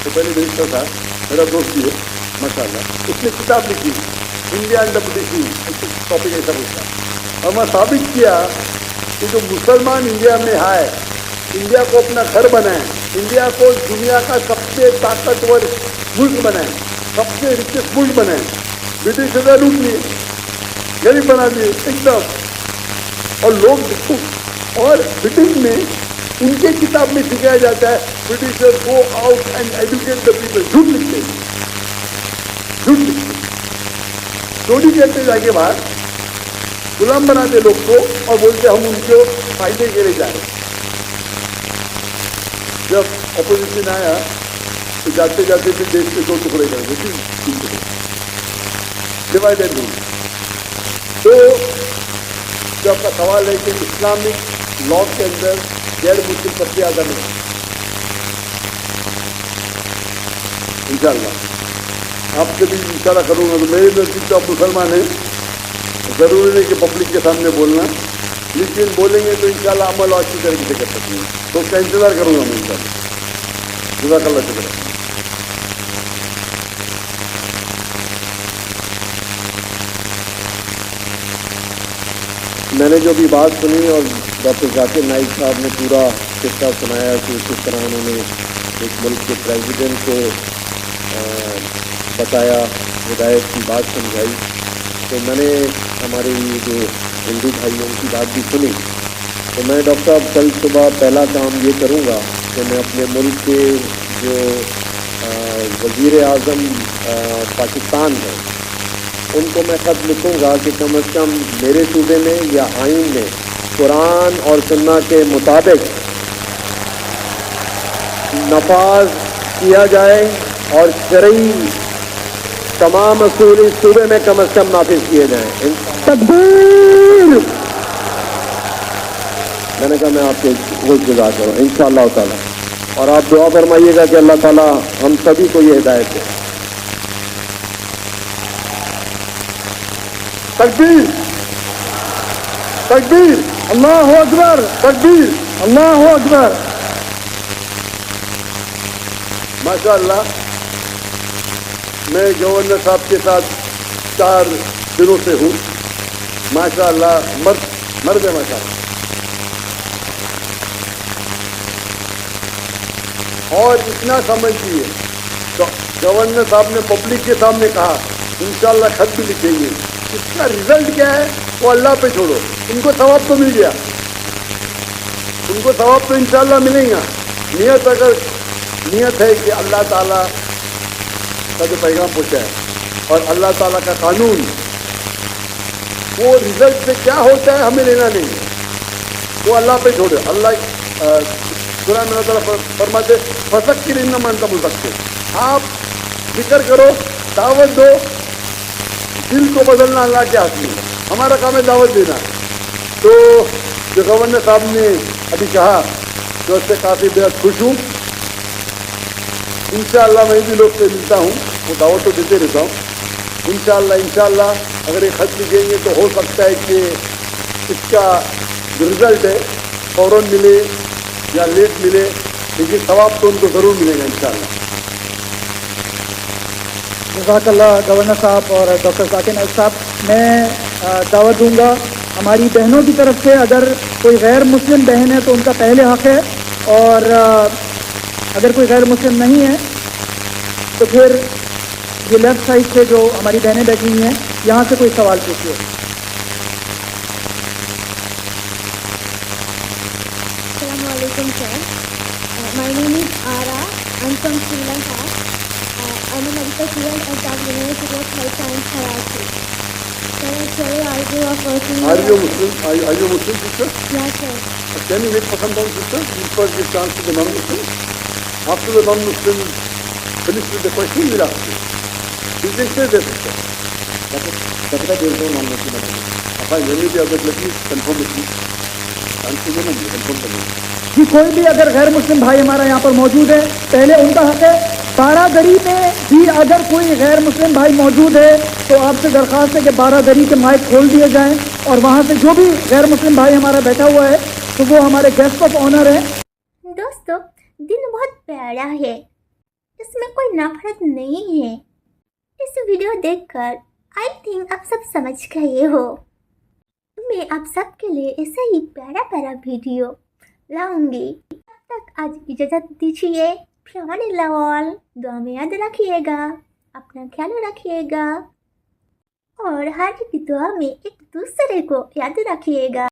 تو پہلے بیچتا تھا, میرا دوست بھی ہے ماشاء اللہ, اس نے کتاب لکھی India and the British, topic ایسا ہوتا ہے. اور میں ثابت کیا کہ جو مسلمان انڈیا میں آئے, انڈیا کو اپنا گھر بنائیں, انڈیا کو دنیا کا سب سے طاقتور ملک بنائیں, سب سے ریچسٹ ملک بنائیں. برٹش نے لوٹ لیے, غریب بنا دیے ایک دم. اور لوگ دیکھو, اور برٹش میں ان کے کتاب میں سکھایا جاتا ہے britisher go out and educate the people. جھوٹ لکھتے ہیں, جھوٹ لکھتے ہیں, چوری کرتے جا کے باہر, غلام بناتے لوگ کو, اور بولتے ہم ان کو فائدے کے لیے جا رہے ہیں. جب اپوزیشن آیا تو جاتے جاتے پھر دیش کے 2 ٹکڑے کر دیتے, 3 ٹکڑے, ڈیوائڈ اینڈ رول. تو جو آپ کا سوال ہے کہ اسلامک لا کے اندر غیر مسلم سب سے زیادہ نہیں, انشاءاللہ آپ سے بھی اشارہ کروں گا. تو میرے نزدیک تو آپ مسلمان ہیں, ضروری نہیں کہ پبلک کے سامنے بولنا, لیکن بولیں گے تو انشاءاللہ عمل اور اچھی طریقے سے کر سکتے ہیں. تو اس کا انتظار کروں گا میں انشاءاللہ. جزاک اللہ شکر. میں نے جو بھی بات سنی اور ڈاکٹر ذاکر نائک صاحب نے پورا قصہ سنایا کہ کس طرح انہوں نے ایک ملک کے پریزیڈنٹ کو بتایا, ہدایت کی بات سمجھائی, تو میں نے ہمارے جو ہندو بھائی ان کی بات بھی سنی. تو میں ڈاکٹر صاحب کل صبح پہلا کام یہ کروں گا کہ میں اپنے ملک کے جو وزیر اعظم پاکستان ہیں ان کو میں خط لکھوں گا کہ کم از کم میرے صوبے میں یا آئین میں قرآن اور سنت کے مطابق نفاذ کیا جائے اور شرعی تمام اصول اس صوبے میں کم از کم نافذ کیے جائیں. تکبیر. मैंने कहा मैं आपके गुज़ार करूँ इंशाअल्लाह ताला, और आप दुआ फरमाइएगा कि अल्लाह ताला हम सभी को ये हिदायत दे। तकबीर तकबीर, अल्लाह अकबर, तकबीर, अल्लाह अकबर। माशाअल्लाह, मैं गवर्नर साहब के साथ 4 दिनों से हूँ। माशाअल्लाह, मर्द है माशाअल्लाह। और इतना समझिए, तो गवर्नर साहब ने पब्लिक के सामने कहा इंशाअल्लाह खत भी लिखेंगे। इसका रिजल्ट क्या है वो अल्लाह पे छोड़ो, उनको सवाब तो मिल गया, उनको सवाब तो इंशाअल्लाह मिलेगा। नियत अगर नियत है कि अल्लाह ताला का जो पैगाम पहुँचाए और अल्लाह ताला का कानून, वो रिजल्ट से क्या होता है हमें लेना नहीं है, वो अल्लाह पे छोड़ो। अल्लाह कुरान में अल्लाह ताला फरमाते फसक्किर इन्नमा अंता मुज़क्किर, आप फिक्र करो, दावत दो, दिल को बदलना अल्लाह के हाथ में है, हमारा काम है दावत देना। तो जो गवर्नर साहब ने अभी कहा तो उससे काफ़ी बेहद खुश हूँ। इंशाअल्लाह मैं भी लोग से मिलता हूँ, वो दावत तो देते रहता हूँ। इंशाअल्लाह अगर ये खत लिखेंगे तो हो सकता है कि इसका जो रिज़ल्ट है फ़ौरन मिले या लेट मिले, लेकिन सवाब तो उनको ज़रूर मिलेगा इंशाअल्लाह। जज़ाकल्लाह गवर्नर साहब और डॉक्टर ज़ाकिर नाइक साहब। मैं दावत दूंगा हमारी बहनों की तरफ से, अगर कोई गैर मुस्लिम बहन है तो उनका पहले हक़ है, और अगर कोई गैर मुस्लिम नहीं है तो फिर ये लेफ़्ट साइड से जो हमारी बहनें बैठी हुई हैं यहाँ से कोई सवाल पूछिए। Assalamualaikum sir. My name is Ara. I'm from Sri Lanka. I'm a medical student at the University of Health Science, Karachi. Sir, actually I grew up working. Are you Muslim? Are you Muslim, sister? Yes, sir. Can you make for some time, sister? You first give chance to the non-Muslim. After the non-Muslim finish with the question, we'll ask you. You can say that, sister. That's why there is no non-Muslim. Fine, when you be other, let me confirm with you. Answer the number, confirm the number. कि कोई भी अगर गैर मुस्लिम भाई हमारा यहाँ पर मौजूद है, पहले उनका हक़ है। बारादरी में भी अगर कोई गैर मुस्लिम भाई मौजूद है तो आपसे दरख्वास्त है कि बारादरी के माइक खोल दिए जाएं, और वहाँ से जो भी गैर मुस्लिम भाई हमारा बैठा हुआ है तो वो हमारे गेस्ट ऑफ ऑनर है। दोस्तों, दिन बहुत प्यारा है, इसमें कोई नफरत नहीं है। इस वीडियो देखकर आई थिंक आप सब समझ गए हो। मैं आप सब के लिए ऐसा ही प्यारा प्यारा वीडियो लाऊंगी। तब तक आज इजाज़त दीजिए। फिर दुआ में याद रखिएगा, अपना ख्याल रखिएगा और हर एक दुआ में एक दूसरे को याद रखिएगा।